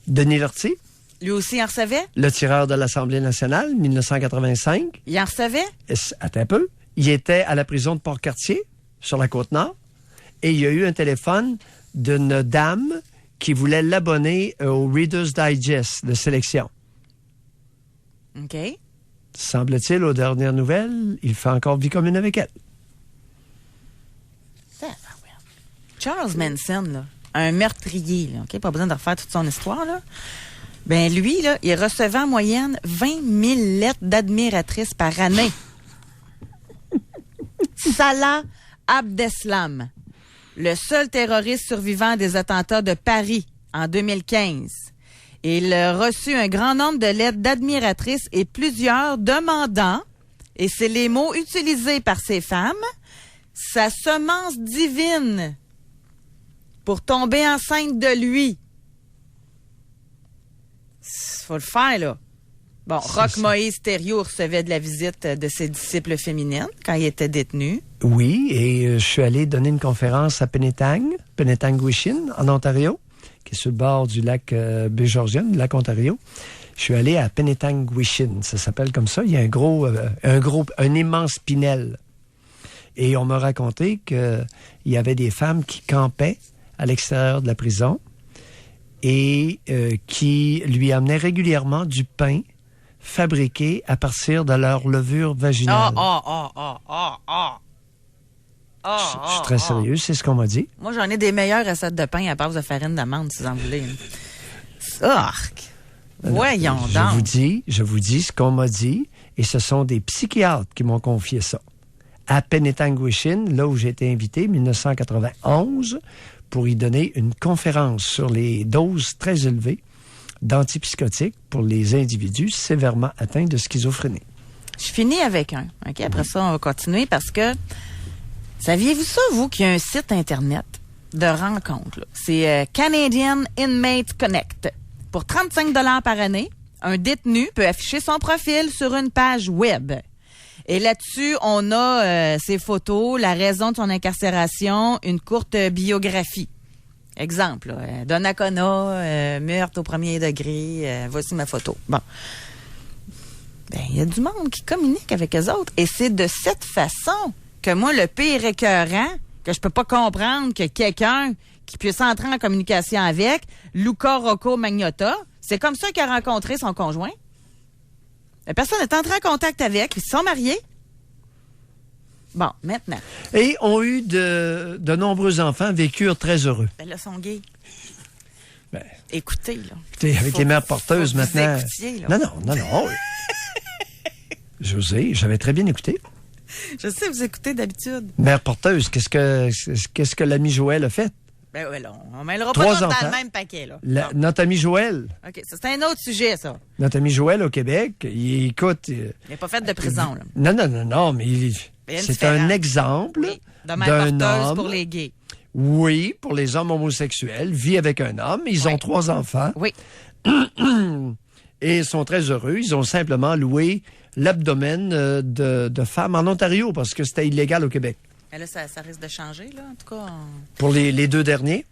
Denis Lortie. Lui aussi, il en recevait. Le tireur de l'Assemblée nationale, 1985. Il en recevait. Attends un peu. Il était à la prison de Port-Cartier, sur la Côte-Nord, et il y a eu un téléphone d'une dame qui voulait l'abonner au Reader's Digest de sélection. OK. Semble-t-il, aux dernières nouvelles, il fait encore vie commune avec elle. Charles Manson, là, un meurtrier, là, OK? Pas besoin de refaire toute son histoire, là. Ben lui, là, il recevait en moyenne 20 000 lettres d'admiratrices par année. Salah Abdeslam, le seul terroriste survivant des attentats de Paris en 2015. Il a reçu un grand nombre de lettres d'admiratrices et plusieurs demandant, et c'est les mots utilisés par ces femmes, sa semence divine pour tomber enceinte de lui. Faut le faire, là. Bon, Roch Moïse Thériault recevait de la visite de ses disciples féminines quand il était détenu. Oui, et je suis allé donner une conférence à Penetanguishene, en Ontario, qui est sur le bord du lac Baie-Georgienne, du lac Ontario. Je suis allé à Penetanguishene, ça s'appelle comme ça. Il y a un immense pinel. Et on m'a raconté qu'il y avait des femmes qui campaient à l'extérieur de la prison et qui lui amenaient régulièrement du pain fabriqué à partir de leur levure vaginale. Je suis très sérieux, c'est ce qu'on m'a dit. Moi, j'en ai des meilleures recettes de pain à base de farine d'amande, si vous en voulez. Arc! Voyons donc. Je vous dis ce qu'on m'a dit, et ce sont des psychiatres qui m'ont confié ça. À Penetanguishene, là où j'ai été invité, 1991, pour y donner une conférence sur les doses très élevées d'antipsychotiques pour les individus sévèrement atteints de schizophrénie. Je finis avec un. OK, après ça, on va continuer parce que saviez-vous ça, vous, qu'il y a un site Internet de rencontres? Là? C'est Canadian Inmate Connect. Pour 35 $ par année, un détenu peut afficher son profil sur une page web. Et là-dessus, on a ses photos, la raison de son incarcération, une courte biographie. Exemple, Donnacona, meurtre au premier degré, voici ma photo. Bon. Ben, il y a du monde qui communique avec eux autres. Et c'est de cette façon que moi, le pire écœurant, que je peux pas comprendre que quelqu'un qui puisse entrer en communication avec, Luca Rocco Magnotta, c'est comme ça qu'il a rencontré son conjoint. La personne est entrée en contact avec, ils se sont mariés. Bon, maintenant. Et ont eu de nombreux enfants vécurent très heureux. Ben là, sont gays. Ben, écoutez, là. Écoutez, avec les mères porteuses maintenant. Écoutiez, là. Non. José, j'avais très bien écouté. Je sais, vous écoutez d'habitude. Mère porteuse, qu'est-ce que l'ami Joël a fait? Ben oui, là, on mêlera pas dans le même paquet, là. Notre ami Joël. OK, c'est un autre sujet, ça. Notre ami Joël au Québec, il écoute... Il n'est pas fait de prison, là. Non, mais c'est un exemple de mère d'un porteuse homme. pour les gays. Oui, pour les hommes homosexuels, vit avec un homme. Ils ont 3 enfants. Oui. Et ils sont très heureux. Ils ont simplement loué l'abdomen de femmes en Ontario parce que c'était illégal au Québec. Et là, ça risque de changer, là, en tout cas. Pour les 2 derniers?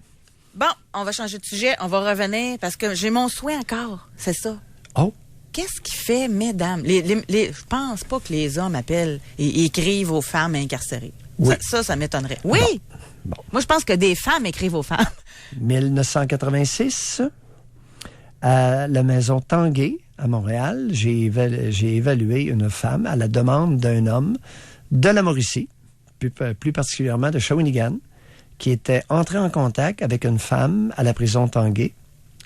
Bon, on va changer de sujet. On va revenir parce que j'ai mon souhait encore. C'est ça. Oh? Qu'est-ce qui fait, mesdames? Je pense pas que les hommes appellent et écrivent aux femmes incarcérées. Oui. Ça m'étonnerait. Oui! Bon. Moi, je pense que des femmes écrivent aux femmes. 1986, à la maison Tanguay, à Montréal, j'ai évalué une femme à la demande d'un homme de la Mauricie, plus particulièrement de Shawinigan, qui était entré en contact avec une femme à la prison Tanguay.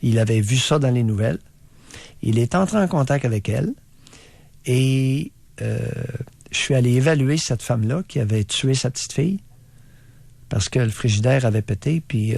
Il avait vu ça dans les nouvelles. Il est entré en contact avec elle et je suis allé évaluer cette femme-là qui avait tué sa petite fille parce que le frigidaire avait pété, puis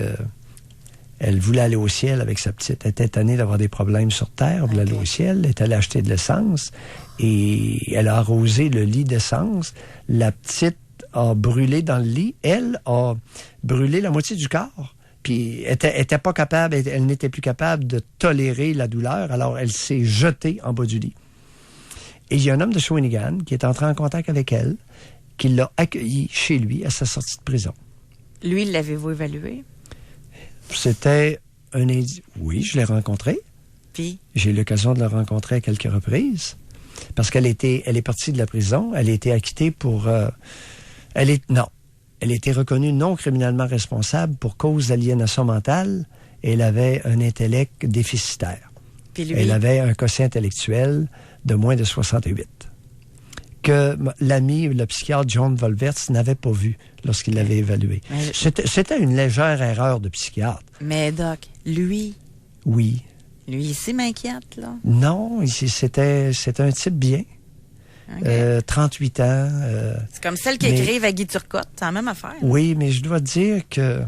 Elle voulait aller au ciel avec sa petite. Elle était tannée d'avoir des problèmes sur Terre. Elle voulait aller au ciel. Elle est allée acheter de l'essence. Et elle a arrosé le lit d'essence. La petite a brûlé dans le lit. Elle a brûlé la moitié du corps. Puis elle était pas capable, elle n'était plus capable de tolérer la douleur. Alors elle s'est jetée en bas du lit. Et il y a un homme de Shawinigan qui est entré en contact avec elle, qui l'a accueillie chez lui à sa sortie de prison. Lui, l'avez-vous évalué? C'était un Oui, je l'ai rencontré. Puis? J'ai eu l'occasion de le rencontrer à quelques reprises. Parce qu'elle est partie de la prison. Elle a été acquittée pour... Elle a été reconnue non criminellement responsable pour cause d'aliénation mentale. Et elle avait un intellect déficitaire. Puis lui? Elle avait un quotient intellectuel de moins de 68. Que l'ami, le psychiatre John Volverts, n'avait pas vu lorsqu'il l'avait évalué. C'était une légère erreur de psychiatre. Mais Doc, lui... Oui. Lui, ici, m'inquiète, là? Non, c'était un type bien. Okay. 38 ans. C'est comme celle qui écrive à Guy Turcotte, c'est la même affaire. Oui, mais je dois dire que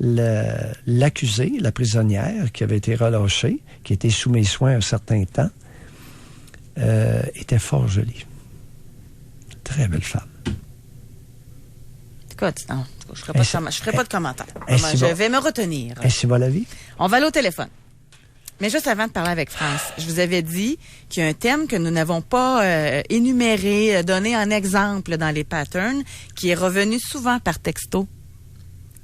l'accusée, la prisonnière, qui avait été relâchée, qui était sous mes soins un certain temps, était fort jolie. Très belle femme. Écoute, non, je ne ferai pas de commentaire. Je vais me retenir. Est-ce que la vie? On va aller au téléphone. Mais juste avant de parler avec France, je vous avais dit qu'il y a un thème que nous n'avons pas énuméré, donné en exemple dans les patterns, qui est revenu souvent par texto.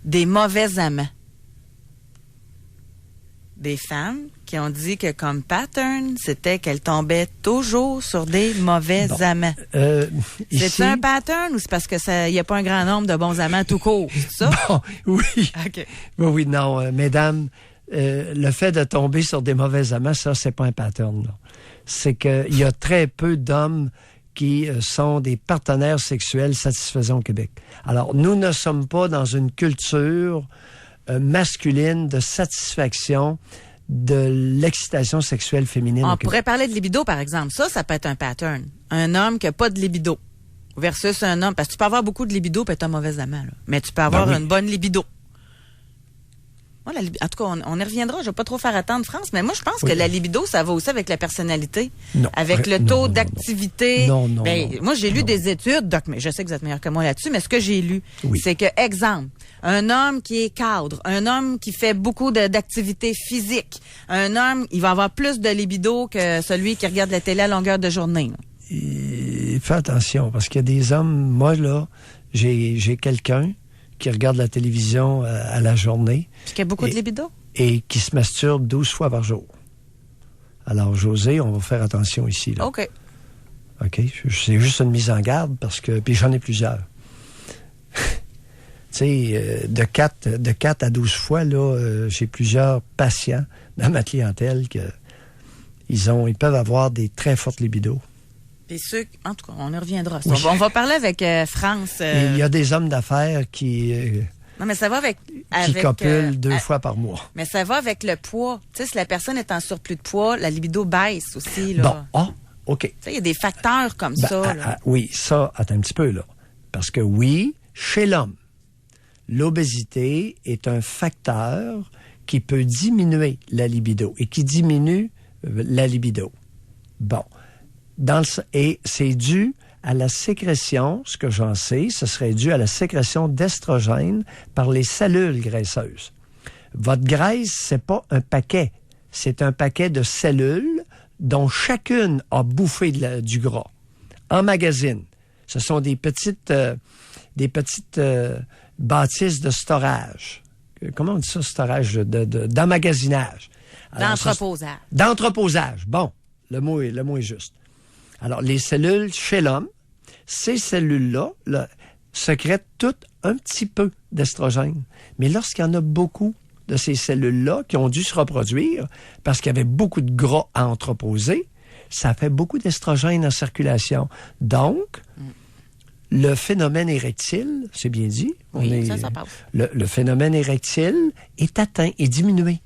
Des mauvais amants. Des femmes qui ont dit que comme pattern, c'était qu'elles tombaient toujours sur des mauvais amants. C'est un pattern ou c'est parce que il n'y a pas un grand nombre de bons amants tout court, c'est ça? Bon, oui. Okay. Oui, non, mesdames, le fait de tomber sur des mauvais amants, ça, c'est pas un pattern, là. C'est qu'il y a très peu d'hommes qui sont des partenaires sexuels satisfaisants au Québec. Alors, nous ne sommes pas dans une culture masculine de satisfaction de l'excitation sexuelle féminine. On pourrait parler de libido, par exemple. Ça peut être un pattern. Un homme qui n'a pas de libido versus un homme. Parce que tu peux avoir beaucoup de libido et être un mauvais amant. Là. Mais tu peux avoir une bonne libido. Moi, en tout cas, on y reviendra. Je ne vais pas trop faire attendre France, mais moi, je pense que la libido, ça va aussi avec la personnalité. Non. Avec le taux d'activité. Non. Moi, j'ai lu des études, Doc, mais je sais que vous êtes meilleur que moi là-dessus, mais ce que j'ai lu, c'est que, exemple, un homme qui est cadre, un homme qui fait beaucoup d'activités physiques, un homme, il va avoir plus de libido que celui qui regarde la télé à longueur de journée. Fais attention, parce qu'il y a des hommes, moi, là, j'ai quelqu'un qui regarde la télévision à la journée. Puis qui a beaucoup de libido. Et qui se masturbe 12 fois par jour. Alors, José, on va faire attention ici. Là. OK. C'est juste une mise en garde parce que... Puis j'en ai plusieurs. Tu sais, de 4 à 12 fois, là, j'ai plusieurs patients dans ma clientèle que ils peuvent avoir des très fortes libidos. Et ceux, en tout cas, on y reviendra. Oui. On va parler avec France. Il y a des hommes d'affaires qui... non, mais ça va avec qui copulent 2 fois par mois. Mais ça va avec le poids. Tu sais, si la personne est en surplus de poids, la libido baisse aussi. Là. Bon, OK. Tu sais, il y a des facteurs comme ça. Là. Oui, ça, attends un petit peu, là. Parce que oui, chez l'homme, l'obésité est un facteur qui peut diminuer la libido et qui diminue la libido. Bon. Et c'est dû à la sécrétion, ce que j'en sais, ce serait dû à la sécrétion d'estrogène par les cellules graisseuses. Votre graisse, c'est pas un paquet. C'est un paquet de cellules dont chacune a bouffé du gras. Emmagasine. Ce sont des petites bâtisses de storage. Comment on dit ça, storage? D'emmagasinage. D'entreposage. D'entreposage. Bon, le mot est juste. Alors, les cellules chez l'homme, ces cellules-là sécrètent toutes un petit peu d'estrogène. Mais lorsqu'il y en a beaucoup de ces cellules-là qui ont dû se reproduire parce qu'il y avait beaucoup de gras à entreposer, ça fait beaucoup d'estrogène en circulation. Donc, le phénomène érectile, c'est bien dit. Oui, ça passe. Le phénomène érectile est atteint et diminué.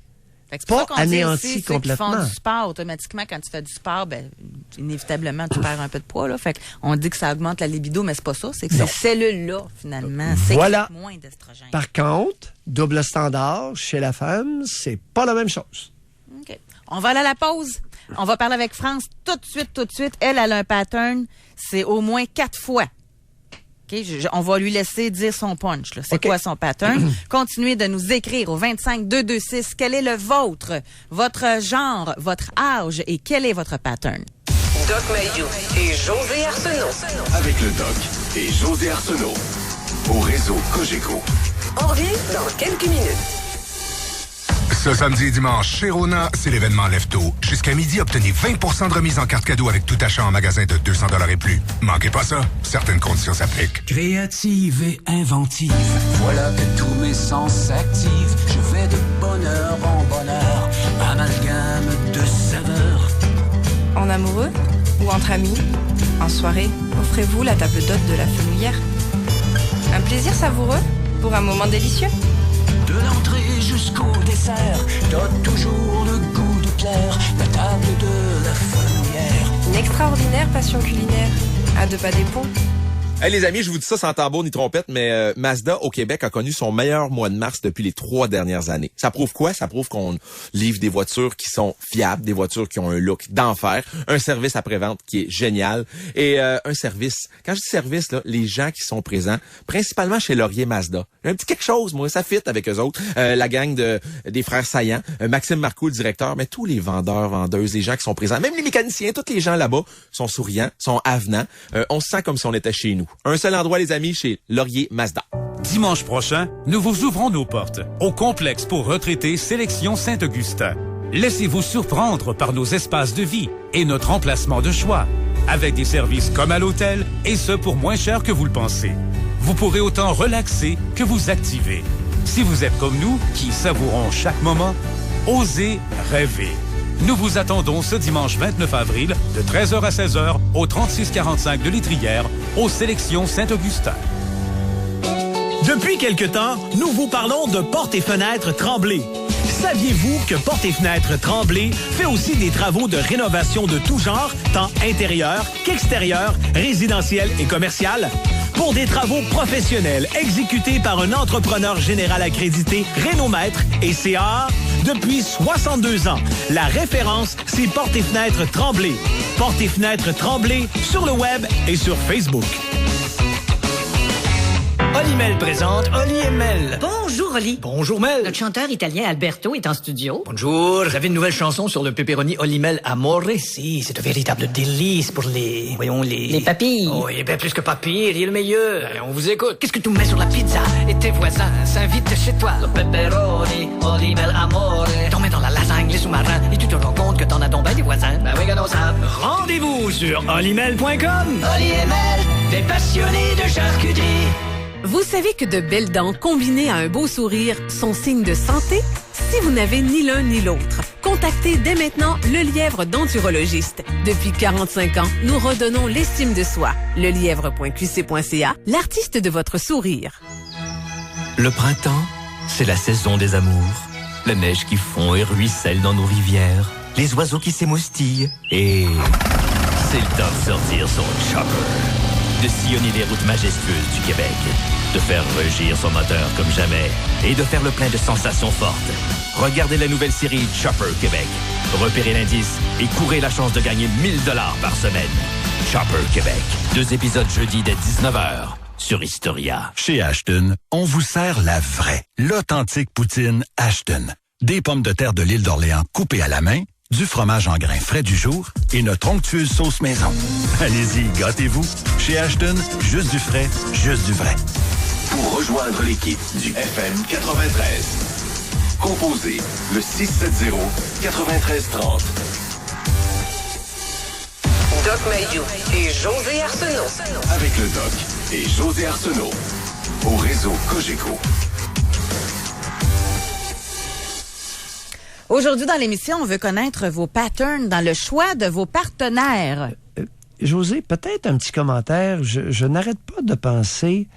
Fait que c'est pour ça qu'on dit anéanti aussi, ceux complètement. qui font du sport, automatiquement, quand tu fais du sport, ben, inévitablement, tu perds un peu de poids. Là. Fait qu'on dit que ça augmente la libido, mais c'est pas ça. C'est que ces cellules-là, finalement, sécrètent moins d'estrogène. Par contre, double standard, chez la femme, c'est pas la même chose. OK. On va aller à la pause. On va parler avec France tout de suite. Elle a un pattern, c'est au moins 4 fois. OK, on va lui laisser dire son punch. Là. C'est quoi son pattern? Continuez de nous écrire au 25-226. Quel est le vôtre? Votre genre, votre âge et quel est votre pattern? Doc Mayou et José Arsenault. Avec le Doc et José Arsenault. Au réseau Cogeco. On revient dans quelques minutes. Ce samedi et dimanche, chez Rona, c'est l'événement Lève-Tôt. Jusqu'à midi, obtenez 20% de remise en carte cadeau avec tout achat en magasin de 200 $ et plus. Manquez pas ça. Certaines conditions s'appliquent. Créative et inventive. Voilà que tous mes sens s'activent. Je vais de bonheur en bonheur. Amalgame de saveurs. En amoureux ou entre amis, en soirée, offrez-vous la table d'hôte de la Fenouillère. Un plaisir savoureux pour un moment délicieux. De l'entrée jusqu'au dessert, donne toujours le goût de Claire, la table de la Fenouillère. Une extraordinaire passion culinaire, à 2 pas des ponts. Hey les amis, je vous dis ça sans tambour ni trompette, mais Mazda au Québec a connu son meilleur mois de mars depuis les 3 dernières années. Ça prouve quoi? Ça prouve qu'on livre des voitures qui sont fiables, des voitures qui ont un look d'enfer, un service après-vente qui est génial et un service. Quand je dis service, là, les gens qui sont présents, principalement chez Laurier Mazda. Un petit quelque chose, moi, ça fit avec eux autres. La gang des frères Saillant, Maxime Marcoux, le directeur, mais tous les vendeurs, vendeuses, les gens qui sont présents, même les mécaniciens, tous les gens là-bas sont souriants, sont avenants. On se sent comme si on était chez nous. Un seul endroit, les amis, chez Laurier Mazda. Dimanche prochain, nous vous ouvrons nos portes au complexe pour retraités Sélection Saint-Augustin. Laissez-vous surprendre par nos espaces de vie et notre emplacement de choix, avec des services comme à l'hôtel et ce pour moins cher que vous le pensez. Vous pourrez autant relaxer que vous activer. Si vous êtes comme nous, qui savourons chaque moment, osez rêver. Nous vous attendons ce dimanche 29 avril de 13h à 16h au 3645 de l'Étrière, aux Sélections Saint-Augustin. Depuis quelque temps, nous vous parlons de Portes et Fenêtres Tremblay. Saviez-vous que Portes et Fenêtres Tremblay fait aussi des travaux de rénovation de tout genre, tant intérieur qu'extérieur, résidentiel et commercial? Pour des travaux professionnels exécutés par un entrepreneur général accrédité Rénomètre et CA depuis 62 ans. La référence, c'est Portes et Fenêtres Tremblay. Portes et Fenêtres Tremblay sur le web et sur Facebook. Olimel présente Oli et Mel. Bonjour Oli. Bonjour Mel. Notre chanteur italien Alberto est en studio. Bonjour. Vous avez une nouvelle chanson sur le pepperoni Olimel Amore? Si, c'est un véritable délice pour les... Voyons, les papilles. Oui, bien plus que papilles, il est le meilleur. Allez, on vous écoute. Qu'est-ce que tu mets sur la pizza? Et tes voisins s'invitent chez toi. Le pepperoni Olimel Amore. T'en mets dans la lasagne, les sous-marins, et tu te rends compte que t'en as donc bien des voisins. Ben oui, non, ça. Rendez-vous sur olimel.com. Oli et Mel, des passionnés de charcuterie. Vous savez que de belles dents combinées à un beau sourire sont signes de santé? Si vous n'avez ni l'un ni l'autre, contactez dès maintenant Le Lièvre denturologiste. Depuis 45 ans, nous redonnons l'estime de soi. Lelièvre.qc.ca, l'artiste de votre sourire. Le printemps, c'est la saison des amours. La neige qui fond et ruisselle dans nos rivières. Les oiseaux qui s'émoustillent. Et c'est le temps de sortir son chopper. De sillonner les routes majestueuses du Québec. De faire rugir son moteur comme jamais. Et de faire le plein de sensations fortes. Regardez la nouvelle série Chopper Québec. Repérez l'indice et courez la chance de gagner 1000 $ par semaine. Chopper Québec. 2 épisodes jeudi dès 19h. Sur Historia. Chez Ashton, on vous sert la vraie, l'authentique poutine Ashton. Des pommes de terre de l'île d'Orléans coupées à la main, du fromage en grains frais du jour et notre onctueuse sauce maison. Allez-y, gâtez-vous. Chez Ashton, juste du frais, juste du vrai. Pour rejoindre l'équipe du FM 93, composez le 670-9330. Doc Mayou et José Arsenault. Avec le Doc et José Arsenault. Au réseau Cogeco. Aujourd'hui, dans l'émission, on veut connaître vos patterns dans le choix de vos partenaires. José, peut-être un petit commentaire. Je n'arrête pas de penser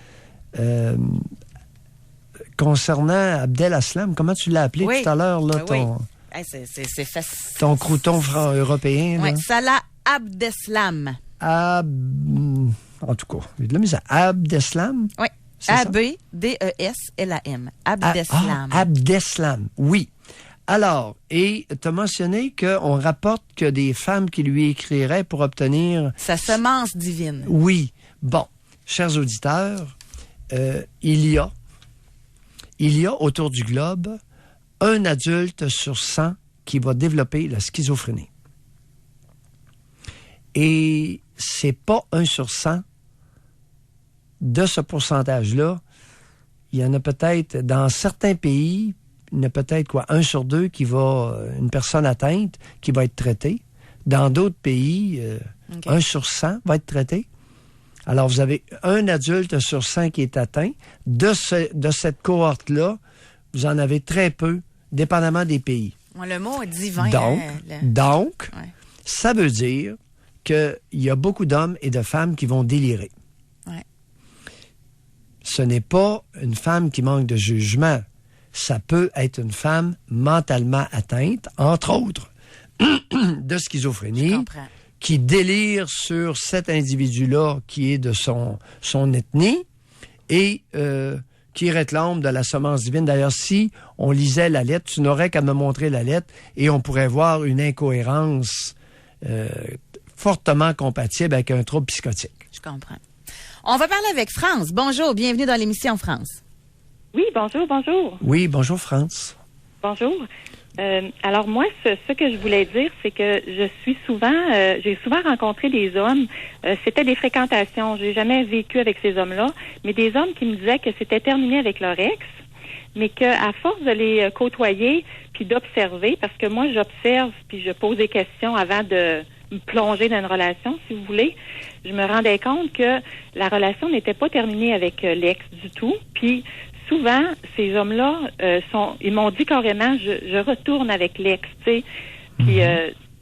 concernant Abdel Aslam. Comment tu l'as appelé tout à l'heure, là, Hey, c'est facile. Ton crouton européen, là. Oui, Salah Abdeslam. En tout cas, il y a de la misère. Abdeslam? Oui. A-B-D-E-S-L-A-M. Abdeslam. Abdeslam, oui. Alors, et tu as mentionné qu'on rapporte que des femmes qui lui écriraient pour obtenir... Sa semence divine. Oui. Bon, chers auditeurs, il y a autour du globe un adulte sur 100 qui va développer la schizophrénie. Et c'est pas 1 sur 100. De ce pourcentage-là, il y en a peut-être, dans certains pays, il y en a peut-être 1 sur 2 une personne atteinte qui va être traitée. Dans d'autres pays, 1 sur 100 va être traité. Alors, vous avez un adulte sur 100 qui est atteint. De cette cohorte-là, vous en avez très peu, dépendamment des pays. Le mot est divin. Donc, ça veut dire qu'il y a beaucoup d'hommes et de femmes qui vont délirer. Ouais. Ce n'est pas une femme qui manque de jugement. Ça peut être une femme mentalement atteinte, entre autres, de schizophrénie, qui délire sur cet individu-là qui est de son ethnie et qui réclame de la semence divine. D'ailleurs, si on lisait la lettre, tu n'aurais qu'à me montrer la lettre et on pourrait voir une incohérence fortement compatible avec un trouble psychotique. Je comprends. On va parler avec France. Bonjour, bienvenue dans l'émission France. Oui, bonjour. Oui, bonjour France. Bonjour. Alors moi, ce que je voulais dire, c'est que j'ai souvent rencontré des hommes, c'était des fréquentations, j'ai jamais vécu avec ces hommes-là, mais des hommes qui me disaient que c'était terminé avec leur ex, mais qu'à force de les côtoyer, puis d'observer, parce que moi j'observe, puis je pose des questions avant de me plonger dans une relation, si vous voulez, je me rendais compte que la relation n'était pas terminée avec l'ex du tout, puis souvent, ces hommes-là, ils m'ont dit carrément, je retourne avec l'ex, tu sais. Puis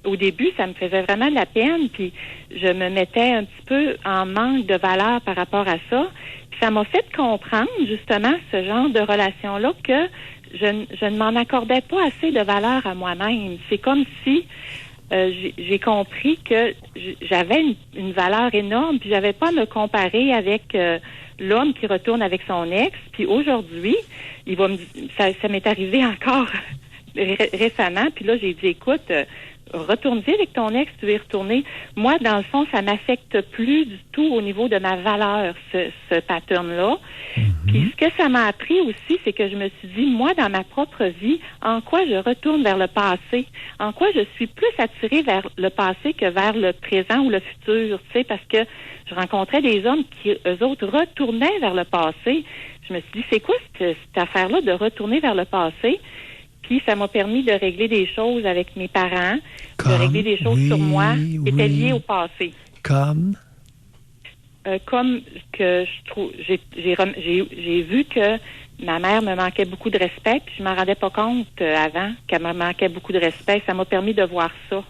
au début, ça me faisait vraiment de la peine, puis je me mettais un petit peu en manque de valeur par rapport à ça. Puis ça m'a fait comprendre, justement, ce genre de relation-là, que je ne m'en accordais pas assez de valeur à moi-même. C'est comme si j'ai compris que j'avais une valeur énorme, puis j'avais pas à me comparer avec l'homme qui retourne avec son ex. Puis aujourd'hui, ça m'est arrivé encore récemment, puis là j'ai dit, écoute, retourne-y avec ton ex, tu veux y retourner. Moi, dans le fond, ça m'affecte plus du tout au niveau de ma valeur, ce pattern-là. Puis ce que ça m'a appris aussi, c'est que je me suis dit, moi, dans ma propre vie, en quoi je retourne vers le passé? En quoi je suis plus attirée vers le passé que vers le présent ou le futur, tu sais, parce que je rencontrais des hommes qui, eux autres, retournaient vers le passé. Je me suis dit, c'est quoi cette affaire-là de retourner vers le passé? Puis ça m'a permis de régler des choses avec mes parents, de régler des choses sur moi qui étaient liées au passé. Comme que je trouve, j'ai vu que ma mère me manquait beaucoup de respect, puis je m'en rendais pas compte avant qu'elle me manquait beaucoup de respect. Ça m'a permis de voir ça.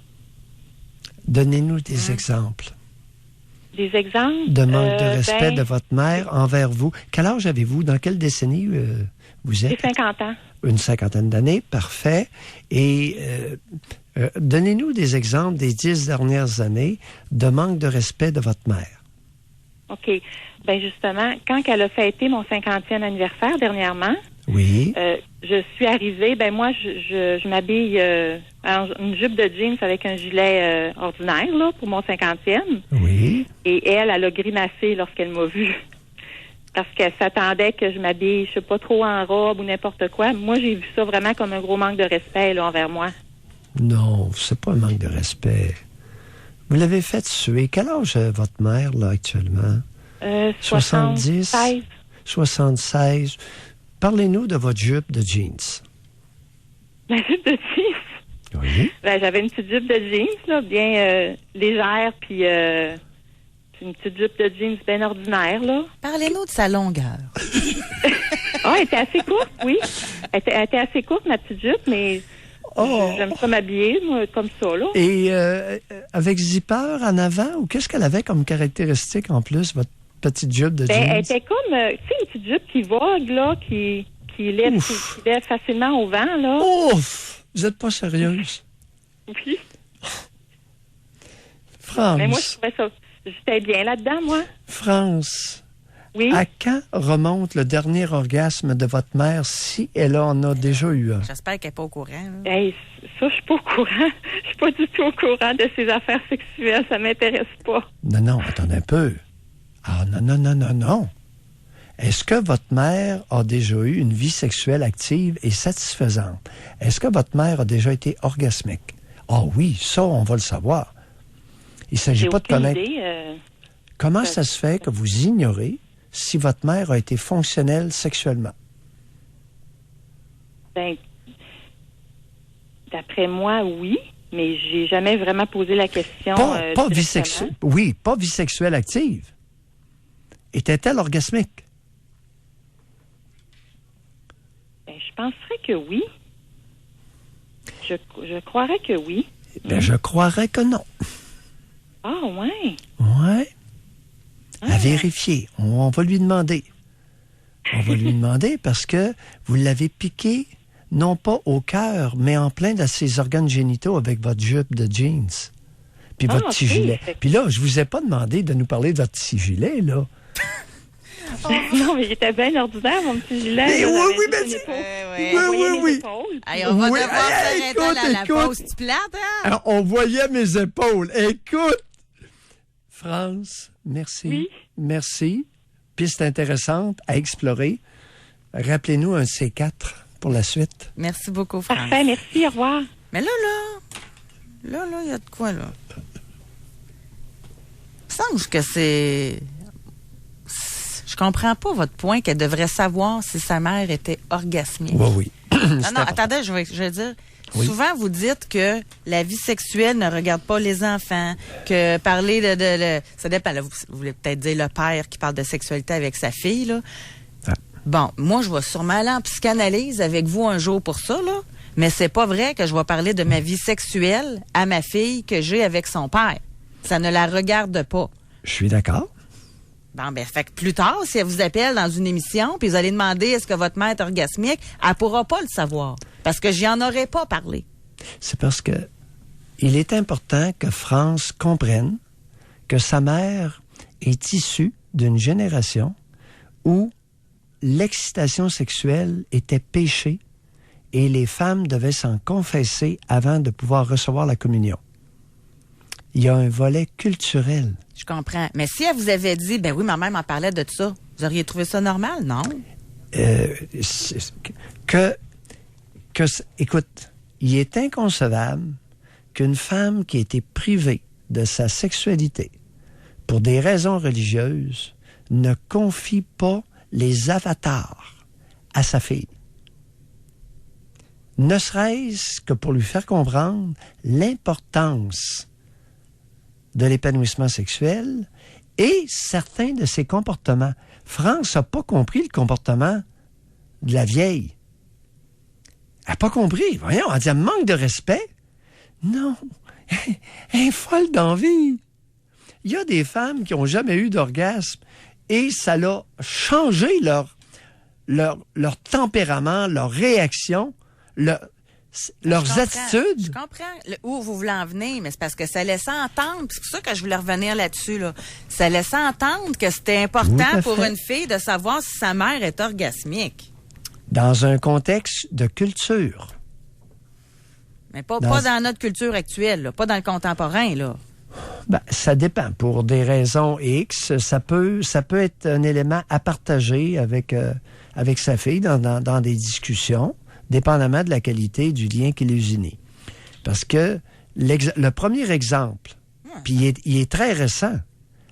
Donnez-nous des exemples. Des exemples? De manque de respect de votre mère envers vous. Quel âge avez-vous? Dans quelle décennie vous êtes? J'ai 50 ans. Une cinquantaine d'années, parfait. Et donnez-nous des exemples des 10 dernières années de manque de respect de votre mère. OK. Ben justement, quand elle a fêté mon 50e anniversaire dernièrement, oui. Je suis arrivée, moi, je m'habille en une jupe de jeans avec un gilet ordinaire, là, pour mon 50e. Oui. Et elle a grimacé lorsqu'elle m'a vue. Parce qu'elle s'attendait que je m'habille, je sais pas trop, en robe ou n'importe quoi. Moi, j'ai vu ça vraiment comme un gros manque de respect, là, envers moi. Non, c'est pas un manque de respect. Vous l'avez fait suer. Quel âge a votre mère, là, actuellement? 70. 76. Parlez-nous de votre jupe de jeans. La jupe de jeans? Oui. J'avais une petite jupe de jeans, là, bien légère, puis une petite jupe de jeans bien ordinaire, là. Parlez-nous de sa longueur. Elle était assez courte, oui. Elle était assez courte, ma petite jupe, mais j'aime ça m'habiller, moi, comme ça, là. Et avec zipper en avant, ou qu'est-ce qu'elle avait comme caractéristique en plus, votre petite jupe de jeans? Elle était comme, tu sais, une petite jupe qui vogue, là, qui lève facilement au vent, là. Ouf! Vous n'êtes pas sérieuse? Oui. France. Mais moi, je trouvais ça... J'étais bien là-dedans, moi. France. Oui. À quand remonte le dernier orgasme de votre mère, si elle en a déjà eu un? J'espère qu'elle n'est pas au courant. Hey, ça, je suis pas au courant. Je suis pas du tout au courant de ses affaires sexuelles. Ça m'intéresse pas. Non, attendez un peu. Ah, non. Est-ce que votre mère a déjà eu une vie sexuelle active et satisfaisante? Est-ce que votre mère a déjà été orgasmique? Ah oui, ça, on va le savoir. Il ne s'agit pas de connaître... Comment ça se fait que vous ignorez si votre mère a été fonctionnelle sexuellement? Ben, d'après moi, oui, mais j'ai jamais vraiment posé la question. Pas vie sexuelle. Oui, pas vie sexuelle active. Était-elle orgasmique? Ben, je penserais que oui. Je croirais que oui. Ben, je croirais que non. Ah, ouais. Ouais. À vérifier. On va lui demander. On va lui demander parce que vous l'avez piqué, non pas au cœur, mais en plein de ses organes génitaux avec votre jupe de jeans. Puis votre petit gilet. Puis là, je vous ai pas demandé de nous parler de votre petit gilet, là. Oh, non, mais il était bien ordinaire, mon petit gilet. Mais oui, mais oui. Hey, on va devoir s'arrêter la pause plate, hein? Alors, on voyait mes épaules. Écoute! France, merci. Oui. Merci. Piste intéressante à explorer. Rappelez-nous un C4 pour la suite. Merci beaucoup, France. Parfait, merci, au revoir. Mais là, il y a de quoi, là? Il me semble que c'est... Je comprends pas votre point qu'elle devrait savoir si sa mère était orgasmique. Oui. Non, attendez, je vais dire... Oui. Souvent, vous dites que la vie sexuelle ne regarde pas les enfants, que parler de ça dépend, là, vous voulez peut-être dire le père qui parle de sexualité avec sa fille, là. Ah. Bon, moi, je vais sûrement aller en psychanalyse avec vous un jour pour ça, là, mais c'est pas vrai que je vais parler de ma vie sexuelle à ma fille que j'ai avec son père. Ça ne la regarde pas. Je suis d'accord. Bon, ben, fait que plus tard, si elle vous appelle dans une émission, puis vous allez demander est-ce que votre mère est orgasmique, elle pourra pas le savoir. Parce que j'y en aurais pas parlé. C'est parce que il est important que France comprenne que sa mère est issue d'une génération où l'excitation sexuelle était péché et les femmes devaient s'en confesser avant de pouvoir recevoir la communion. Il y a un volet culturel. Je comprends. Mais si elle vous avait dit, ben oui, ma mère m'en parlait de ça, vous auriez trouvé ça normal, non? Écoute, il est inconcevable qu'une femme qui a été privée de sa sexualité pour des raisons religieuses ne confie pas les avatars à sa fille. Ne serait-ce que pour lui faire comprendre l'importance de l'épanouissement sexuel et certains de ses comportements. France n'a pas compris le comportement de la vieille. Elle n'a pas compris. Voyons, elle dit, elle manque de respect. Non, elle est folle d'envie. Il y a des femmes qui n'ont jamais eu d'orgasme et ça l'a changé leur tempérament, leur réaction, leurs attitudes. Je comprends où vous voulez en venir, mais c'est parce que ça laissait entendre, c'est pour ça que je voulais revenir là-dessus, là. Ça laissait entendre que c'était important pour une fille de savoir si sa mère est orgasmique. Dans un contexte de culture. Mais pas dans notre culture actuelle, là, pas dans le contemporain, là. Ben, ça dépend. Pour des raisons X, ça peut être un élément à partager avec sa fille dans des discussions, dépendamment de la qualité du lien qui les unit. Parce que le premier exemple, puis il est très récent,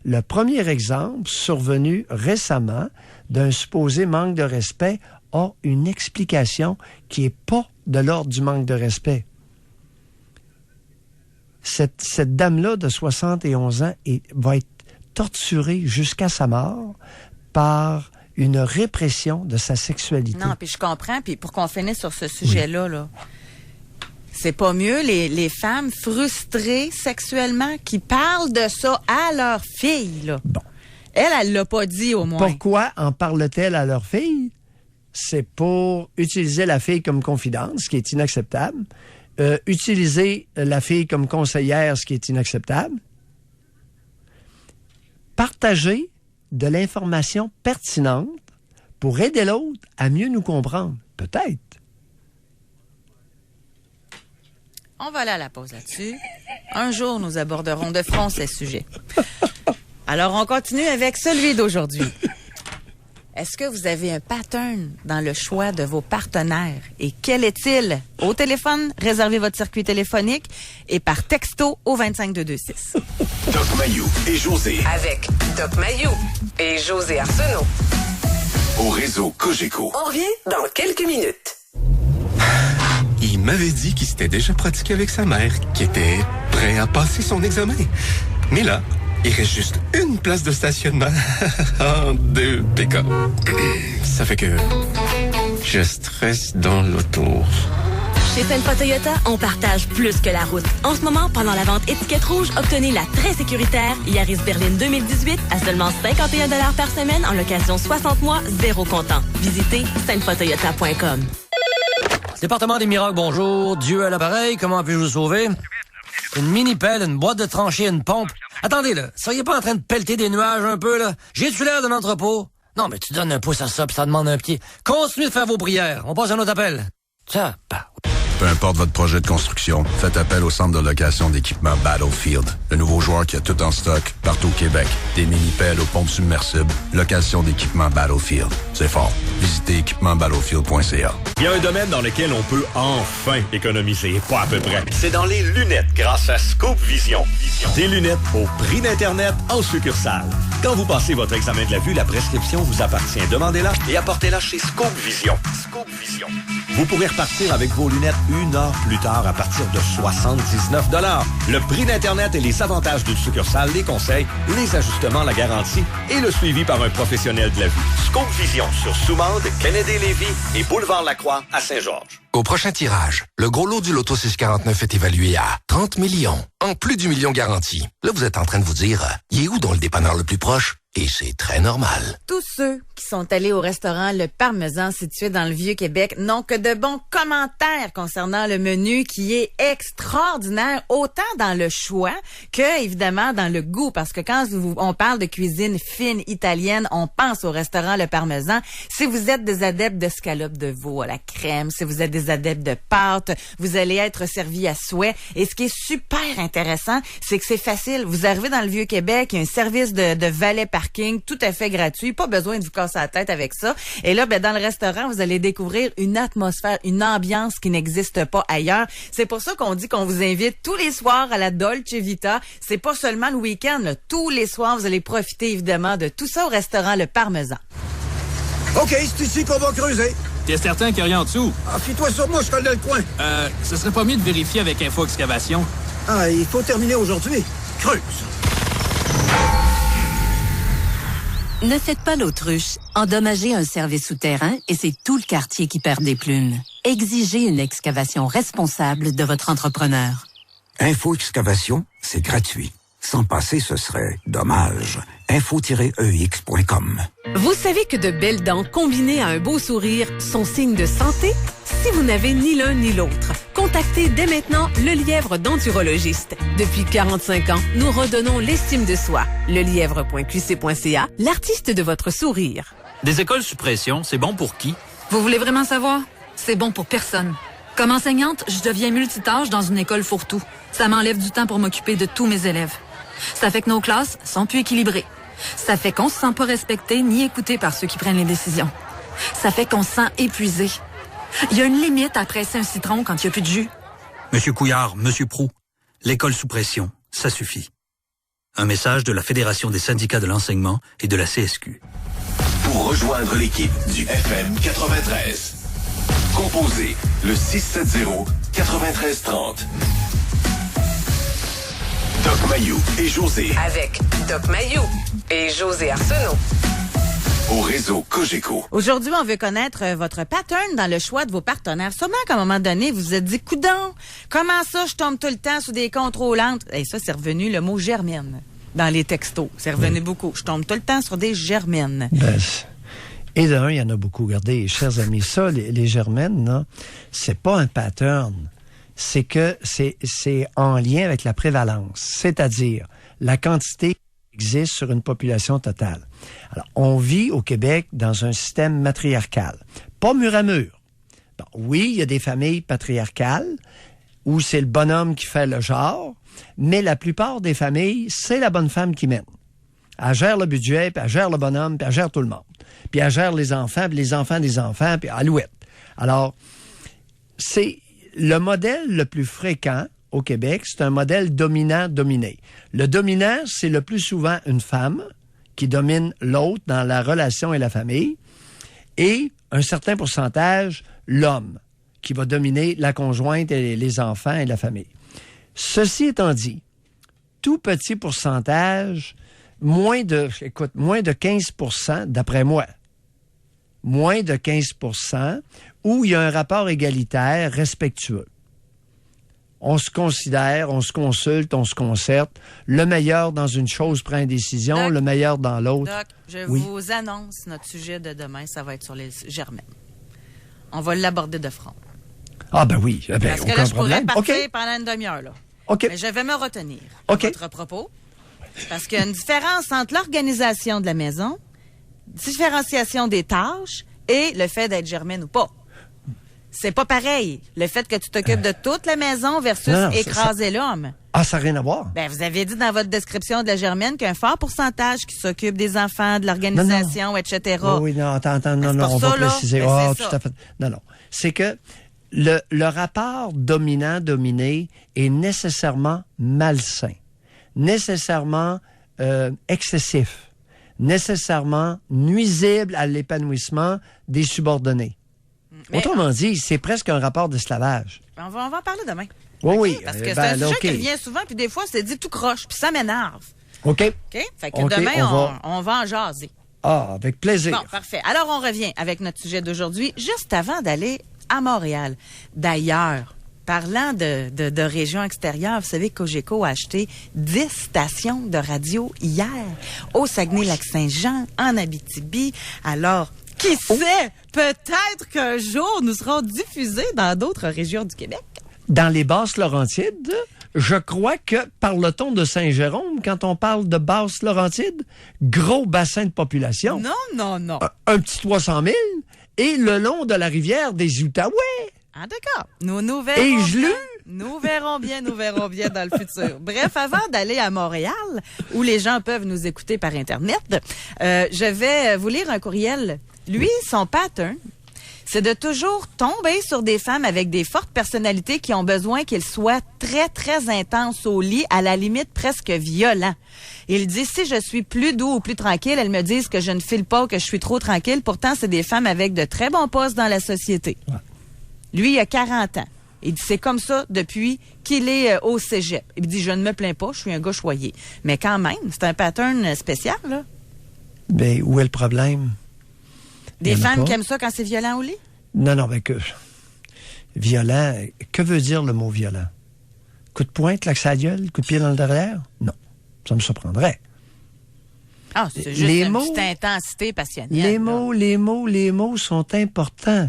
le premier exemple survenu récemment d'un supposé manque de respect a une explication qui n'est pas de l'ordre du manque de respect. Cette dame-là de 71 ans va être torturée jusqu'à sa mort par une répression de sa sexualité. Non, puis je comprends, puis pour qu'on finisse sur ce sujet-là, là, c'est pas mieux les femmes frustrées sexuellement qui parlent de ça à leur fille, là. Bon. Elle l'a pas dit au moins. Pourquoi en parle-t-elle à leur fille? c'est pour utiliser la fille comme confidente, ce qui est inacceptable. Utiliser la fille comme conseillère, ce qui est inacceptable. Partager de l'information pertinente pour aider l'autre à mieux nous comprendre. Peut-être. On va aller à la pause là-dessus. Un jour, nous aborderons de front ces sujets. Alors, on continue avec celui d'aujourd'hui. Est-ce que vous avez un pattern dans le choix de vos partenaires? Et quel est-il? Au téléphone, réservez votre circuit téléphonique et par texto au 25226. Doc Mayou et José. Avec Doc Mayou et José Arsenault. Au réseau Cogeco. On revient dans quelques minutes. Il m'avait dit qu'il s'était déjà pratiqué avec sa mère, qui était prêt à passer son examen. Mais là, il reste juste une place de stationnement en 2 pick-up. Ça fait que je stresse dans l'auto. Chez Senfa Toyota, on partage plus que la route. En ce moment, pendant la vente étiquette rouge, obtenez la très sécuritaire Yaris Berline 2018 à seulement 51 $ par semaine en location 60 mois, 0 comptant. Visitez senfatoyota.com. Département des miracles, bonjour. Dieu à l'appareil, comment puis-je vous sauver? Une mini-pelle, une boîte de tranchée, une pompe. Attendez, là, soyez pas en train de pelleter des nuages un peu, là? J'ai-tu l'air d'un entrepôt? Non, mais tu donnes un pouce à ça, puis ça demande un pied. Continuez de faire vos prières. On passe à un autre appel. Ça, bah. Peu importe votre projet de construction, faites appel au centre de location d'équipement Battlefield. Le nouveau joueur qui a tout en stock, partout au Québec. Des mini-pelles aux pompes submersibles. Location d'équipement Battlefield. C'est fort. Visitez équipementbattlefield.ca. Il y a un domaine dans lequel on peut enfin économiser, pas à peu près. C'est dans les lunettes grâce à Scope Vision. Des lunettes au prix d'Internet en succursale. Quand vous passez votre examen de la vue, la prescription vous appartient. Demandez-la et apportez-la chez Scope Vision. Scope Vision. Vous pourrez repartir avec vos lunettes 1 heure plus tard à partir de 79 $. Le prix d'Internet et les avantages d'une succursale, les conseils, les ajustements, la garantie et le suivi par un professionnel de la vue. Scope Vision sur Soumande, Kennedy-Lévis et Boulevard Lacroix à Saint-Georges. Au prochain tirage, le gros lot du Loto 649 est évalué à 30 millions, en plus du million garanti. Là, vous êtes en train de vous dire, il est où dans le dépanneur le plus proche? Et c'est très normal. Tous ceux qui sont allés au restaurant Le Parmesan situé dans le Vieux-Québec n'ont que de bons commentaires concernant le menu qui est extraordinaire, autant dans le choix que, évidemment, dans le goût. Parce que quand on parle de cuisine fine italienne, on pense au restaurant Le Parmesan. Si vous êtes des adeptes d'escalope de veau à la crème, si vous êtes des adeptes de pâtes, vous allez être servi à souhait. Et ce qui est super intéressant, c'est que c'est facile. Vous arrivez dans le Vieux-Québec, il y a un service de valet parking tout à fait gratuit, pas besoin de vous casser la tête avec ça. Et là, dans le restaurant, vous allez découvrir une atmosphère, une ambiance qui n'existe pas ailleurs. C'est pour ça qu'on dit qu'on vous invite tous les soirs à la Dolce Vita. C'est pas seulement le week-end, là. Tous les soirs, vous allez profiter évidemment de tout ça au restaurant Le Parmesan. OK, c'est ici qu'on va creuser. T'es certain qu'il n'y a rien en dessous? Appuie-toi sur moi, je connais le coin. Ce serait pas mieux de vérifier avec Info Excavation? Ah, il faut terminer aujourd'hui. Creuse. Ne faites pas l'autruche. Endommagez un service souterrain et c'est tout le quartier qui perd des plumes. Exigez une excavation responsable de votre entrepreneur. Info Excavation, c'est gratuit. Sans passer, ce serait dommage. info-ex.com. Vous savez que de belles dents combinées à un beau sourire sont signes de santé? Si vous n'avez ni l'un ni l'autre, contactez dès maintenant Le Lièvre denturologiste. Depuis 45 ans, nous redonnons l'estime de soi. Lelièvre.qc.ca, l'artiste de votre sourire. Des écoles sous pression, c'est bon pour qui? Vous voulez vraiment savoir? C'est bon pour personne. Comme enseignante, je deviens multitâche dans une école fourre-tout. Ça m'enlève du temps pour m'occuper de tous mes élèves. Ça fait que nos classes sont plus équilibrées. Ça fait qu'on se sent pas respecté ni écouté par ceux qui prennent les décisions. Ça fait qu'on se sent épuisé. Il y a une limite à presser un citron quand il n'y a plus de jus. Monsieur Couillard, Monsieur Proulx, l'école sous pression, ça suffit. Un message de la Fédération des syndicats de l'enseignement et de la CSQ. Pour rejoindre l'équipe du FM 93, composez le 670-9330. Doc Mayou et José. Avec Doc Mayou et José Arsenault. Au réseau Cogeco. Aujourd'hui, on veut connaître votre pattern dans le choix de vos partenaires. Sûrement qu'à un moment donné, vous vous êtes dit, coudonc, comment ça, je tombe tout le temps sous des contrôlantes? Et ça, c'est revenu le mot germaine dans les textos. C'est revenu beaucoup. Je tombe tout le temps sur des germaines. Et d'un, il y en a beaucoup. Regardez, chers amis, ça, les germaines, là, c'est pas un pattern. C'est que c'est en lien avec la prévalence, c'est-à-dire la quantité qui existe sur une population totale. Alors, on vit au Québec dans un système matriarcal, pas mur à mur. Bon, oui, il y a des familles patriarcales où c'est le bonhomme qui fait le genre, mais la plupart des familles, c'est la bonne femme qui mène. Elle gère le budget, puis elle gère le bonhomme, puis elle gère tout le monde. Puis elle gère les enfants, puis les enfants des enfants, puis alouette. Alors, c'est le modèle le plus fréquent au Québec, c'est un modèle dominant-dominé. Le dominant, c'est le plus souvent une femme qui domine l'autre dans la relation et la famille, et un certain pourcentage, l'homme, qui va dominer la conjointe et les enfants et la famille. Ceci étant dit, tout petit pourcentage, moins de 15%, d'après moi, moins de 15%, où il y a un rapport égalitaire respectueux. On se considère, on se consulte, on se concerte. Le meilleur dans une chose prend une décision, Doc, le meilleur dans l'autre. Doc, je vous annonce notre sujet de demain, ça va être sur les germaines. On va l'aborder de front. Ah ben oui, ben, parce que aucun là, je problème. pourrais partir pendant une demi-heure, là. OK. Mais je vais me retenir à votre propos. Parce qu'il y a une différence entre l'organisation de la maison, différenciation des tâches et le fait d'être germaine ou pas. C'est pas pareil. Le fait que tu t'occupes de toute la maison versus écraser l'homme. Ah, ça n'a rien à voir. Ben, vous avez dit dans votre description de la germaine qu'il y a un fort pourcentage qui s'occupe des enfants, de l'organisation, etc. Oui, non, attends, non, on va préciser. Tout à fait. Non. C'est que le rapport dominant-dominé est nécessairement malsain, nécessairement excessif, nécessairement nuisible à l'épanouissement des subordonnés. Autrement dit, c'est presque un rapport d'esclavage. On va en parler demain. Oui. Parce que c'est un sujet qui revient souvent, puis des fois, c'est dit tout croche, puis ça m'énerve. OK. Fait que demain, on va en jaser. Ah, avec plaisir. Bon, parfait. Alors, on revient avec notre sujet d'aujourd'hui, juste avant d'aller à Montréal. D'ailleurs, parlant de régions extérieures, vous savez que Cogeco a acheté 10 stations de radio hier au Saguenay-Lac-Saint-Jean, en Abitibi. Alors, qui sait, peut-être qu'un jour, nous serons diffusés dans d'autres régions du Québec. Dans les Basses-Laurentides, je crois que parle-t-on de Saint-Jérôme quand on parle de Basses-Laurentides? Gros bassin de population. Non. Un petit 300 000 et le long de la rivière des Outaouais. Ah, d'accord. Nous verrons. Et je l'ai. Nous verrons bien dans le futur. Bref, avant d'aller à Montréal, où les gens peuvent nous écouter par Internet, je vais vous lire un courriel. Lui, son pattern, c'est de toujours tomber sur des femmes avec des fortes personnalités qui ont besoin qu'ils soient très, très intenses au lit, à la limite presque violents. Il dit, si je suis plus doux ou plus tranquille, elles me disent que je ne file pas ou que je suis trop tranquille. Pourtant, c'est des femmes avec de très bons postes dans la société. Ouais. Lui, il a 40 ans. Il dit, c'est comme ça depuis qu'il est au cégep. Il dit, je ne me plains pas, je suis un gars choyé. Mais quand même, c'est un pattern spécial, là. Ben, où est le problème? Des femmes qui aiment ça quand c'est violent au lit? Non, ben que... Violent, que veut dire le mot violent? Coup de poing, claque sa gueule, coup de pied dans le derrière? Non, ça me surprendrait. Ah, c'est juste une petite intensité passionnelle. Les mots sont importants.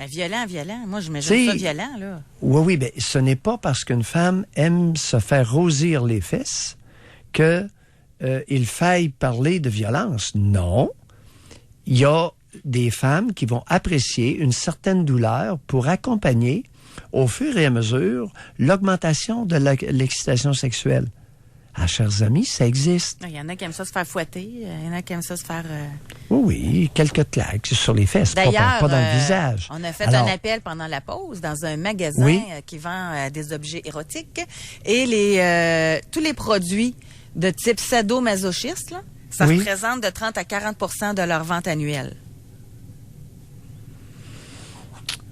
Mais violent. Moi, je m'imagine ça violent, là. Oui, ben ce n'est pas parce qu'une femme aime se faire rosir les fesses que il faille parler de violence. Non. Il y a des femmes qui vont apprécier une certaine douleur pour accompagner, au fur et à mesure, l'augmentation de l'excitation sexuelle. Ah, chers amis, ça existe. Il y en a qui aiment ça se faire fouetter, il y en a qui aiment ça se faire... Oui, quelques claques sur les fesses, d'ailleurs, pas dans le visage. On a fait un appel pendant la pause dans un magasin qui vend des objets érotiques et tous les produits de type sadomasochiste, là, ça représente de 30 à 40% de leur vente annuelle.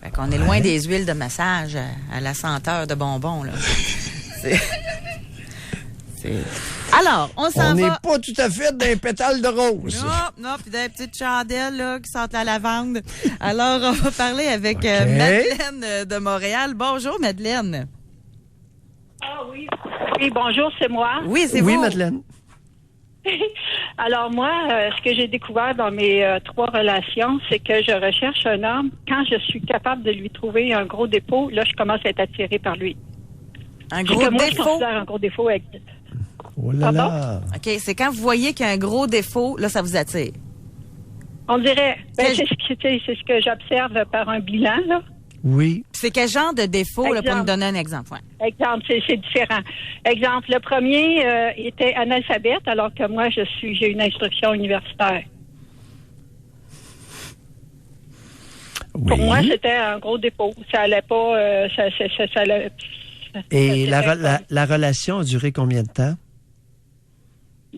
Fait qu'on est loin des huiles de massage à la senteur de bonbons, là. Alors, on s'en va... On n'est pas tout à fait d'un pétale de rose. Non, puis des petites chandelles là, qui sentent la lavande. Alors, on va parler avec Madeleine de Montréal. Bonjour, Madeleine. Ah oui. Oui, bonjour, c'est moi. Oui, c'est vous. Oui, Madeleine. Alors moi, ce que j'ai découvert dans mes 3 relations, c'est que je recherche un homme. Quand je suis capable de lui trouver un gros défaut, là, je commence à être attirée par lui. Un gros défaut? Moi, je défaut? considère un gros défaut existe. Oh là là! OK, c'est quand vous voyez qu'il y a un gros défaut, là, ça vous attire. On dirait, c'est ce que j'observe par un bilan, là. Oui. C'est quel genre de défaut, là, pour me donner un exemple? Ouais. Exemple, c'est différent. Exemple, le premier était analphabète, alors que moi, j'ai une instruction universitaire. Oui. Pour moi, c'était un gros défaut. Ça allait pas... Et la relation a duré combien de temps?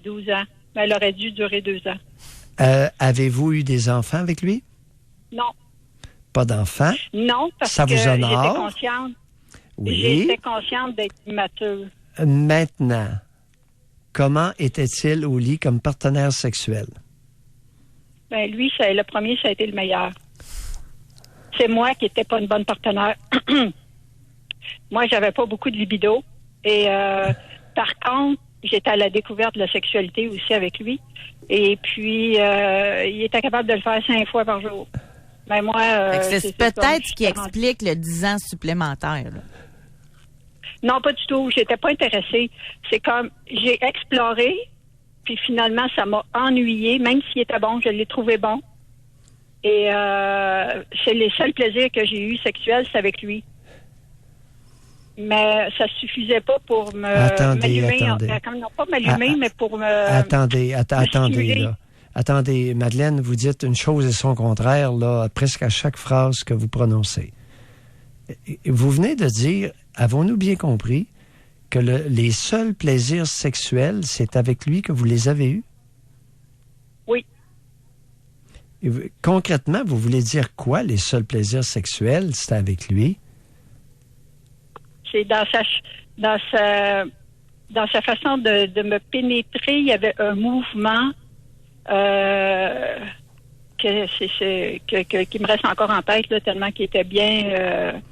12 ans. Mais elle aurait dû durer 2 ans. Avez-vous eu des enfants avec lui? Non. Pas d'enfants? Non, parce ça que vous honore? j'étais consciente. Oui. J'étais consciente d'être immature. Maintenant, comment était-il au lit comme partenaire sexuel? Ben lui, le premier, ça a été le meilleur. C'est moi qui n'étais pas une bonne partenaire. Moi, j'avais pas beaucoup de libido. Et par contre, j'étais à la découverte de la sexualité aussi avec lui. Et puis, il était capable de le faire 5 fois par jour. Mais moi, c'est peut-être ce qui explique le 10 ans supplémentaire. Là. Non, pas du tout. J'étais pas intéressée. C'est comme, j'ai exploré, puis finalement, ça m'a ennuyée. Même s'il était bon, je l'ai trouvé bon. Et c'est les seuls plaisirs que j'ai eus sexuels, c'est avec lui. Mais ça suffisait pas pour m'allumer. Non, pas m'allumer, mais pour me... Attendez, là. Attendez, Madeleine, vous dites une chose et son contraire, là, presque à chaque phrase que vous prononcez. Vous venez de dire, avons-nous bien compris, que les seuls plaisirs sexuels, c'est avec lui que vous les avez eus? Oui. Et concrètement, vous voulez dire quoi, les seuls plaisirs sexuels, c'est avec lui? C'est dans sa façon de me pénétrer, il y avait un mouvement qui me reste encore en tête, là, tellement qu'il était bien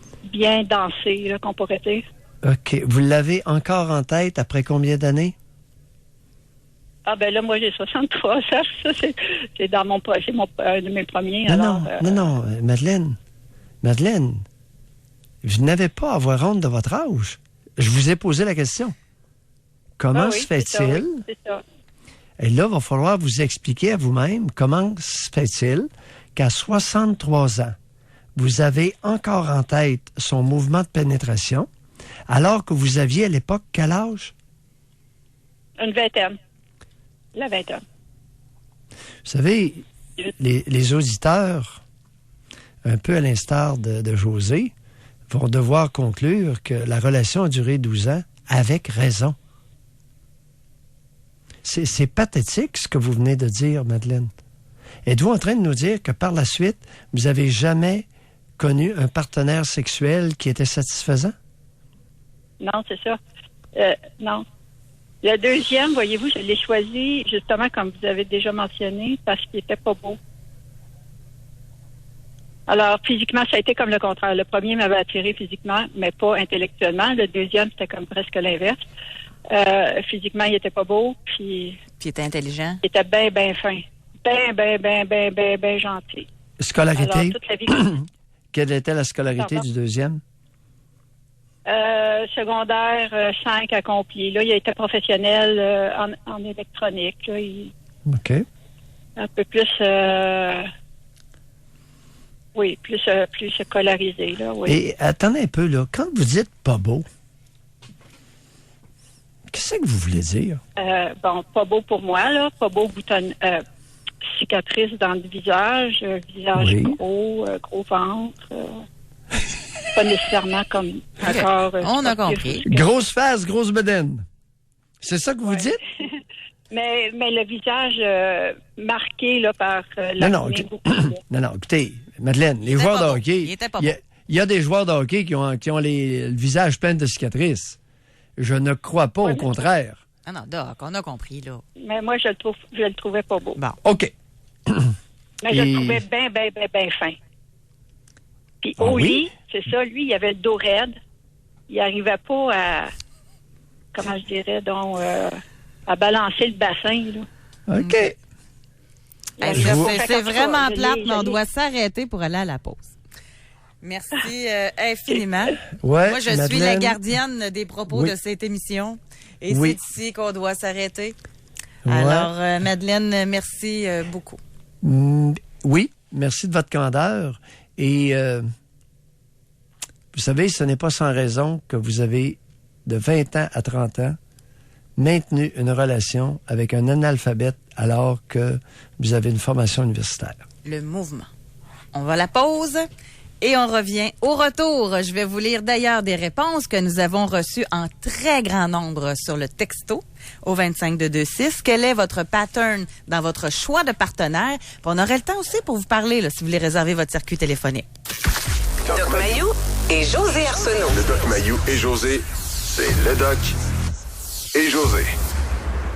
dansé, là, qu'on pourrait dire. OK. Vous l'avez encore en tête après combien d'années? Ah ben là, moi j'ai 63, ça c'est dans mon projet, un de mes premiers. Non, Madeleine, vous n'avez pas à avoir honte de votre âge. Je vous ai posé la question. Comment se fait-il? C'est ça. Et là, il va falloir vous expliquer à vous-même comment se fait-il qu'à 63 ans, vous avez encore en tête son mouvement de pénétration, alors que vous aviez à l'époque quel âge? Une vingtaine. La vingtaine. Vous savez, les auditeurs, un peu à l'instar de José, vont devoir conclure que la relation a duré 12 ans avec raison. C'est pathétique ce que vous venez de dire, Madeleine. Êtes-vous en train de nous dire que par la suite, vous n'avez jamais connu un partenaire sexuel qui était satisfaisant? Non, c'est ça. Non. Le deuxième, voyez-vous, je l'ai choisi justement, comme vous avez déjà mentionné, parce qu'il était pas beau. Alors, physiquement, ça a été comme le contraire. Le premier m'avait attiré physiquement, mais pas intellectuellement. Le deuxième, c'était comme presque l'inverse. Physiquement, il était pas beau, puis il était intelligent. Il était bien fin. Bien gentil. Scolarité? Alors, toute la vie... Quelle était la scolarité du deuxième? Secondaire 5 accompli. Là, il a été professionnel en électronique. Là, OK. Un peu plus... oui, plus scolarisé. Là, oui. Et attendez un peu, là. Quand vous dites pas beau, qu'est-ce que vous voulez dire? Bon, pas beau pour moi, là. Pas beau cicatrice dans le visage. Visage gros ventre. Pas nécessairement comme encore... On a compris. Grosse face, grosse bedaine. C'est ça que vous dites? mais le visage marqué là, par non, écoutez, Madeleine, les joueurs de hockey... Il y a des joueurs de hockey qui ont le visage plein de cicatrices. Je ne crois pas, au contraire. Non, Doc, on a compris, là. Mais moi, je le trouvais pas beau. Bon. OK. Mais je le trouvais bien fin. Puis au lit, c'est ça, lui, il avait le dos raide. Il n'arrivait pas à, comment je dirais, donc, à balancer le bassin, là. OK. C'est vraiment plate, mais on doit s'arrêter pour aller à la pause. Merci infiniment. Ouais, moi, je suis la gardienne des propos de cette émission. Et c'est ici qu'on doit s'arrêter. Alors, Madeleine, merci beaucoup. Oui, merci de votre candeur. Et vous savez, ce n'est pas sans raison que vous avez, de 20 ans à 30 ans, maintenu une relation avec un analphabète alors que vous avez une formation universitaire. Le mouvement. On va à la pause et on revient. Au retour, je vais vous lire d'ailleurs des réponses que nous avons reçues en très grand nombre sur le texto au 25226. Quel est votre pattern dans votre choix de partenaire? Puis on aurait le temps aussi pour vous parler là, si vous voulez réserver votre circuit téléphonique. Doc Mayou et José Arsenault. Le Doc Mayou et José, c'est le Doc et José.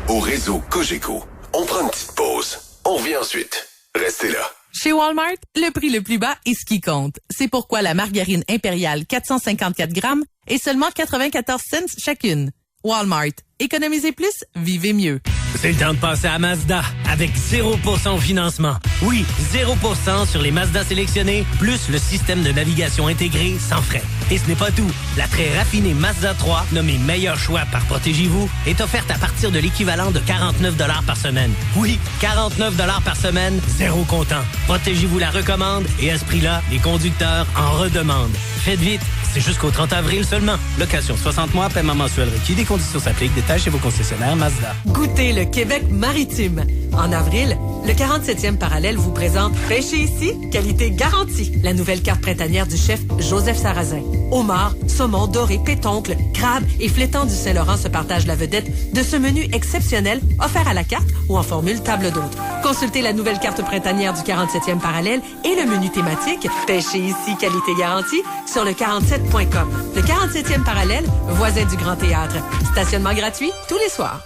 Au réseau Cogeco. On prend une petite pause. On revient ensuite. Restez là. Chez Walmart, le prix le plus bas est ce qui compte. C'est pourquoi la margarine impériale 454 grammes est seulement 94 cents chacune. Walmart. Économisez plus, vivez mieux. C'est le temps de passer à Mazda avec 0% au financement. Oui, 0% sur les Mazda sélectionnés, plus le système de navigation intégré sans frais. Et ce n'est pas tout. La très raffinée Mazda 3, nommée meilleur choix par Protégez-vous, est offerte à partir de l'équivalent de 49 $ par semaine. Oui, 49 $ par semaine, zéro comptant. Protégez-vous la recommande et à ce prix-là, les conducteurs en redemandent. Faites vite, c'est jusqu'au 30 avril seulement. Location 60 mois, paiement mensuel requis, des conditions s'appliquent, détails chez vos concessionnaires Mazda. Goûtez le Québec maritime. En avril, le 47e parallèle vous présente Pêchez ici, qualité garantie. La nouvelle carte printanière du chef Joseph Sarrazin. Homard, saumon, doré, pétoncle, crabe et flétan du Saint-Laurent se partagent la vedette de ce menu exceptionnel offert à la carte ou en formule table d'hôte. Consultez la nouvelle carte printanière du 47e parallèle et le menu thématique Pêchez ici, qualité garantie sur le 47.com. Le 47e parallèle, voisin du Grand Théâtre. Stationnement gratuit tous les soirs.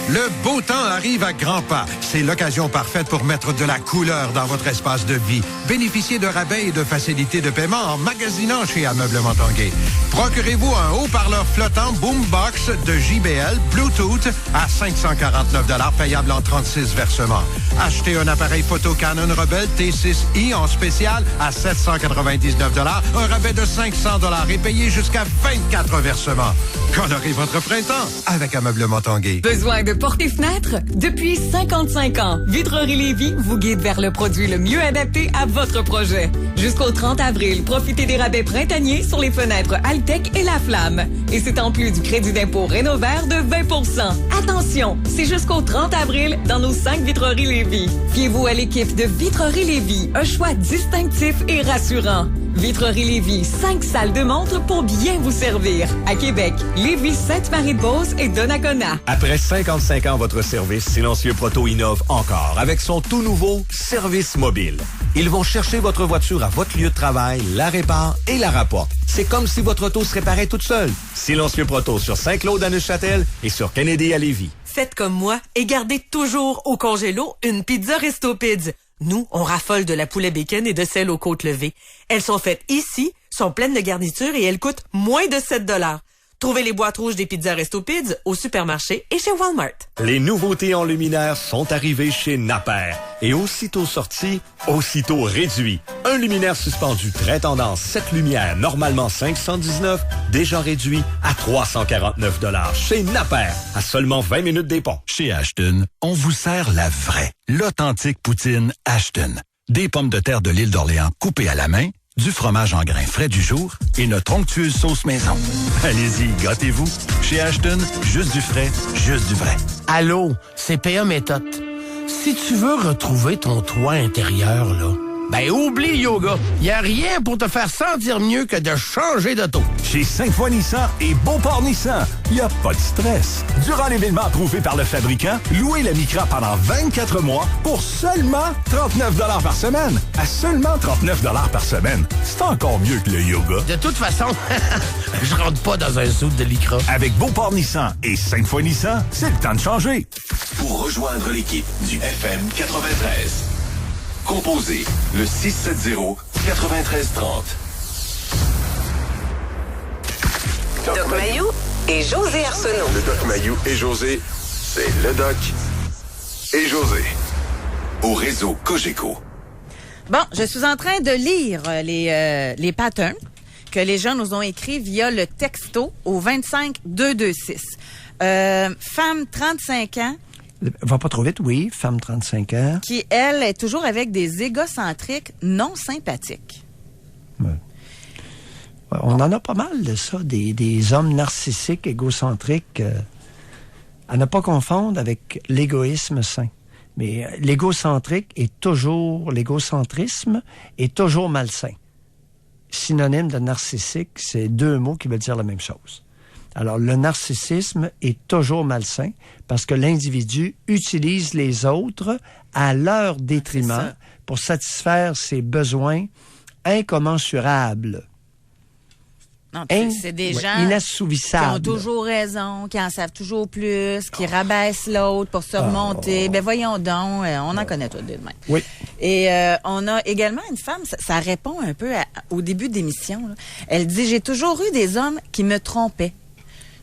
Le beau temps arrive à grands pas. C'est l'occasion parfaite pour mettre de la couleur dans votre espace de vie. Bénéficiez de rabais et de facilités de paiement en magasinant chez Ameublement Tanguay. Procurez-vous un haut-parleur flottant Boombox de JBL Bluetooth à 549 $ payable en 36 versements. Achetez un appareil photo Canon Rebel T6i en spécial à 799 $, un rabais de 500 $ et payez jusqu'à 24 versements. Colorez votre printemps avec Ameublement Tanguay. Besoin de portes et fenêtres? Depuis 55 ans, Vitrerie Lévis vous guide vers le produit le mieux adapté à votre projet. Jusqu'au 30 avril, profitez des rabais printaniers sur les fenêtres Altec et La Flamme. Et c'est en plus du crédit d'impôt Rénovert de 20 %. Attention, c'est jusqu'au 30 avril dans nos 5 Vitreries Lévis. Fiez-vous à l'équipe de Vitrerie Lévis, un choix distinctif et rassurant. Vitrerie Lévis, 5 salles de montre pour bien vous servir. À Québec, Lévis, Sainte-Marie-de-Beauce et Donnacona. Après 55 ans, votre service Silencieux Proto innove encore avec son tout nouveau service mobile. Ils vont chercher votre voiture à votre lieu de travail, la réparent et la rapportent. C'est comme si votre auto se réparait toute seule. Silencieux Proto sur Saint-Claude à Neuchâtel et sur Kennedy à Lévis. Faites comme moi et gardez toujours au congélo une pizza Resto Pids. Nous, on raffole de la poulet bacon et de celle aux côtes levées. Elles sont faites ici, sont pleines de garniture et elles coûtent moins de 7 $. Trouvez les boîtes rouges des pizzas Resto Pids au supermarché et chez Walmart. Les nouveautés en luminaire sont arrivées chez Napper. Et aussitôt sorti, aussitôt réduit. Un luminaire suspendu très tendance 7 lumières, normalement 519, déjà réduit à 349 $ chez Napper, à seulement 20 minutes des ponts. Chez Ashton, on vous sert la vraie, l'authentique poutine Ashton. Des pommes de terre de l'île d'Orléans coupées à la main, du fromage en grains frais du jour et notre onctueuse sauce maison. Allez-y, gâtez-vous. Chez Ashton, juste du frais, juste du vrai. Allô, c'est PA Méthode. Si tu veux retrouver ton toit intérieur, là, ben oublie le yoga. Y a rien pour te faire sentir mieux que de changer d'auto. Chez Sainte-Foy Nissan et Beauport Nissan, y a pas de stress. Durant l'événement approuvé par le fabricant, louez la Micra pendant 24 mois pour seulement 39 $ par semaine. À seulement 39 $ par semaine. C'est encore mieux que le yoga. De toute façon, je rentre pas dans un zoo de Lycra. Avec Beauport Nissan et Sainte-Foy Nissan, c'est le temps de changer. Pour rejoindre l'équipe du FM 93. Composez le 670-9330. Doc Mayou et José Arsenault. Le Doc Mayou et José, c'est le Doc et José au réseau Cogeco. Bon, je suis en train de lire les patterns que les gens nous ont écrits via le texto au 25226. Femme 35 ans. Va pas trop vite, oui. Femme 35 ans. Qui, elle, est toujours avec des égocentriques non sympathiques. Ouais. On en a pas mal de ça, des hommes narcissiques, égocentriques. À ne pas confondre avec l'égoïsme sain. Mais l'égocentrisme est toujours malsain. Synonyme de narcissique, c'est deux mots qui veulent dire la même chose. Alors, le narcissisme est toujours malsain parce que l'individu utilise les autres à leur détriment pour satisfaire ses besoins incommensurables. Non, c'est des gens inassouvissable. Qui ont toujours raison, qui en savent toujours plus, qui rabaissent l'autre pour se remonter. Ben voyons donc, on en connaît tous des mêmes. Oui. Et on a également une femme, ça répond un peu au début d'émission. Là. Elle dit, j'ai toujours eu des hommes qui me trompaient.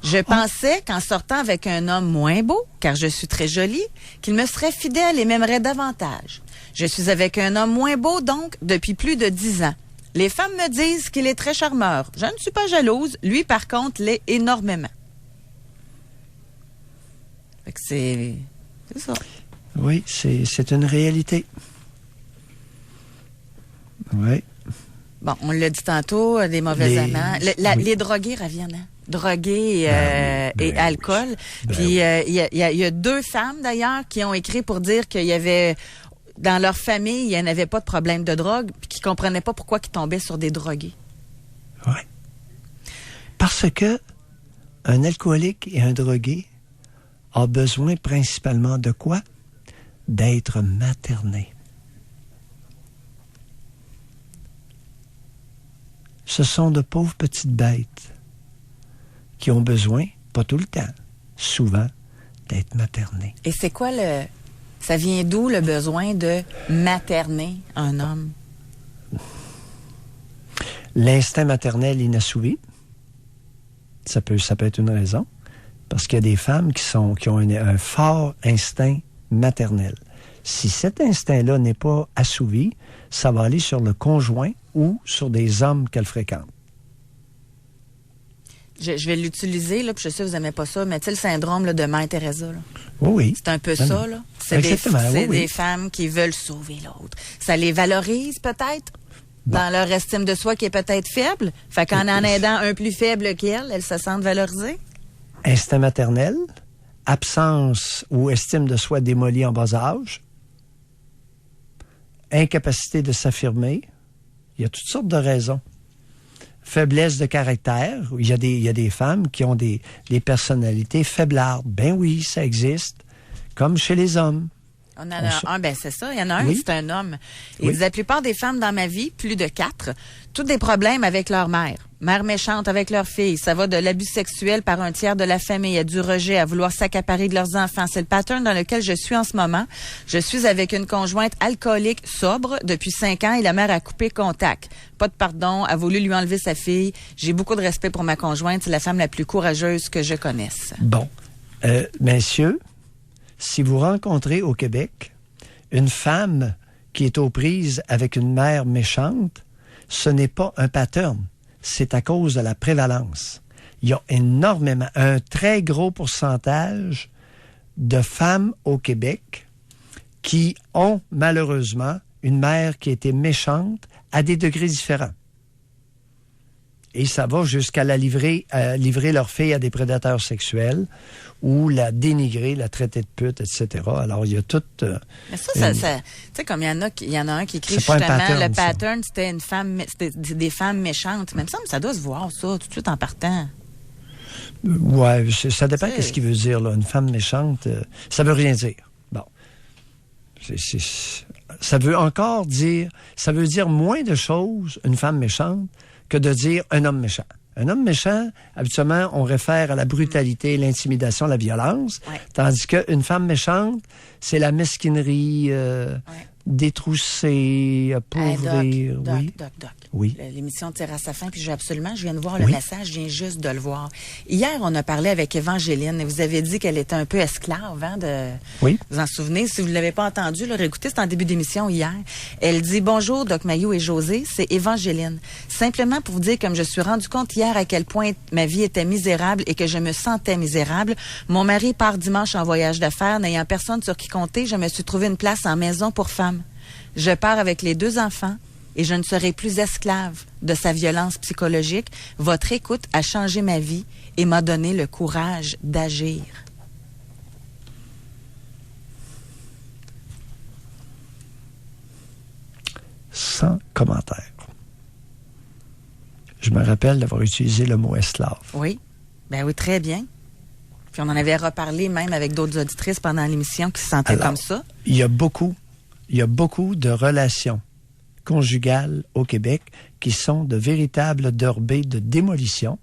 Je pensais qu'en sortant avec un homme moins beau, car je suis très jolie, qu'il me serait fidèle et m'aimerait davantage. Je suis avec un homme moins beau, donc, depuis plus de 10 ans. Les femmes me disent qu'il est très charmeur. Je ne suis pas jalouse. Lui, par contre, l'est énormément. Fait que c'est ça. Oui, c'est une réalité. Oui. Bon, on l'a dit tantôt, des mauvais amants. Les drogués reviennent, hein? Drogués et alcool. Puis il y a 2 femmes, d'ailleurs, qui ont écrit pour dire qu'il y avait... Dans leur famille, il n'y en avait pas de problème de drogue, puis qu'ils ne comprenaient pas pourquoi ils tombaient sur des drogués. Oui. Parce que un alcoolique et un drogué a besoin principalement de quoi? D'être materné. Ce sont de pauvres petites bêtes qui ont besoin, pas tout le temps, souvent, d'être maternées. Et c'est quoi ça vient d'où le besoin de materner un homme? L'instinct maternel inassouvi. Ça peut être une raison. Parce qu'il y a des femmes qui ont un fort instinct maternel. Si cet instinct-là n'est pas assouvi, ça va aller sur le conjoint ou sur des hommes qu'elle fréquente. Je vais l'utiliser, là, puis je sais que vous n'aimez pas ça, mais tu sais, le syndrome là, de Mère Teresa. Là. Oui. C'est un peu ça, là. C'est des femmes qui veulent sauver l'autre. Ça les valorise peut-être dans leur estime de soi qui est peut-être faible. Fait qu'en aidant un plus faible qu'elle, elles se sentent valorisées. Instinct maternel, absence ou estime de soi démolie en bas âge, incapacité de s'affirmer. Il y a toutes sortes de raisons. Faiblesse de caractère. Il y a des femmes qui ont des personnalités faiblardes. Ben oui, ça existe. Comme chez les hommes. On en a un, c'est ça. Il y en a un, c'est un homme. Il dit, la plupart des femmes dans ma vie, plus de 4, toutes des problèmes avec leur mère. Mère méchante avec leur fille. Ça va de l'abus sexuel par un tiers de la famille à du rejet, à vouloir s'accaparer de leurs enfants. C'est le pattern dans lequel je suis en ce moment. Je suis avec une conjointe alcoolique sobre depuis 5 ans et la mère a coupé contact. Pas de pardon, a voulu lui enlever sa fille. J'ai beaucoup de respect pour ma conjointe. C'est la femme la plus courageuse que je connaisse. Bon. Messieurs, si vous rencontrez au Québec une femme qui est aux prises avec une mère méchante, ce n'est pas un pattern. C'est à cause de la prévalence. Il y a énormément, un très gros pourcentage de femmes au Québec qui ont malheureusement une mère qui a été méchante à des degrés différents. Et ça va jusqu'à livrer leur fille à des prédateurs sexuels ou la dénigrer, la traiter de pute, etc. Alors, il y a tout... Mais ça tu sais, comme il y en a un qui écrit justement, le pattern, c'était des femmes méchantes. Mais il me semble que ça doit se voir, ça, tout de suite en partant. Ouais, ça dépend de ce qu'il veut dire, là. Une femme méchante, ça veut rien dire. Bon. Ça veut encore dire... Ça veut dire moins de choses, une femme méchante, que de dire un homme méchant. Un homme méchant, habituellement, on réfère à la brutalité, l'intimidation, la violence, tandis qu'une femme méchante, c'est la mesquinerie, détrousser, appauvrir. Doc. Oui. L'émission tire à sa fin, puis je viens de voir le message, je viens juste de le voir. Hier, on a parlé avec Évangéline, et vous avez dit qu'elle était un peu esclave, Oui. Vous en souvenez? Si vous ne l'avez pas entendu, réécoutez, c'est en début d'émission hier. Elle dit, bonjour, Doc Mayou et José, c'est Évangéline. Simplement pour vous dire, comme je suis rendu compte hier à quel point ma vie était misérable et que je me sentais misérable, mon mari part dimanche en voyage d'affaires, n'ayant personne sur qui compter, je me suis trouvé une place en maison pour femmes. Je pars avec les 2 enfants, et je ne serai plus esclave de sa violence psychologique. Votre écoute a changé ma vie et m'a donné le courage d'agir. Sans commentaire. Je me rappelle d'avoir utilisé le mot esclave. Oui, oui, très bien. Puis on en avait reparlé même avec d'autres auditrices pendant l'émission qui se sentaient comme ça. Il y a beaucoup de relations conjugales au Québec qui sont de véritables derbés de démolition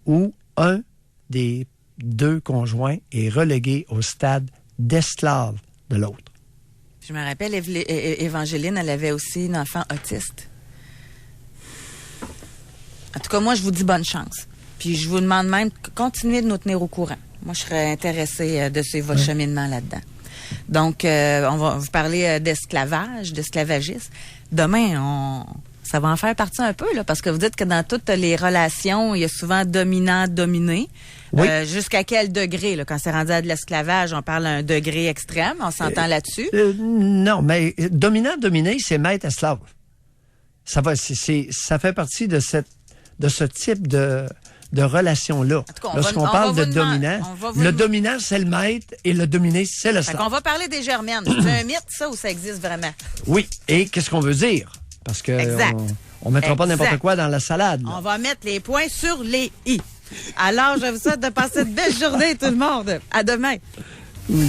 où un des 2 conjoints est relégué au stade d'esclave de l'autre. Je me rappelle, Évangéline, elle avait aussi une enfant autiste. En tout cas, moi, je vous dis bonne chance. Puis je vous demande même de continuer de nous tenir au courant. Moi, je serais intéressée de suivre votre cheminement là-dedans. Donc, on va vous parler d'esclavagisme. Demain, ça va en faire partie un peu, parce que vous dites que dans toutes les relations, il y a souvent dominant-dominé. Oui. Jusqu'à quel degré, quand c'est rendu à de l'esclavage, on parle à un degré extrême, on s'entend là-dessus? Non, mais dominant-dominé, c'est maître-esclave. Ça fait partie de ce type de relation-là. Lorsqu'on parle de dominant, le dominant, c'est le maître et le dominé, c'est le slave. On va parler des germaines. C'est un mythe, ça, ou ça existe vraiment? Oui. Et qu'est-ce qu'on veut dire? Parce que on mettra pas n'importe quoi dans la salade. On va mettre les points sur les i. Alors, je vous souhaite de passer une belle journée, tout le monde. À demain. Oui.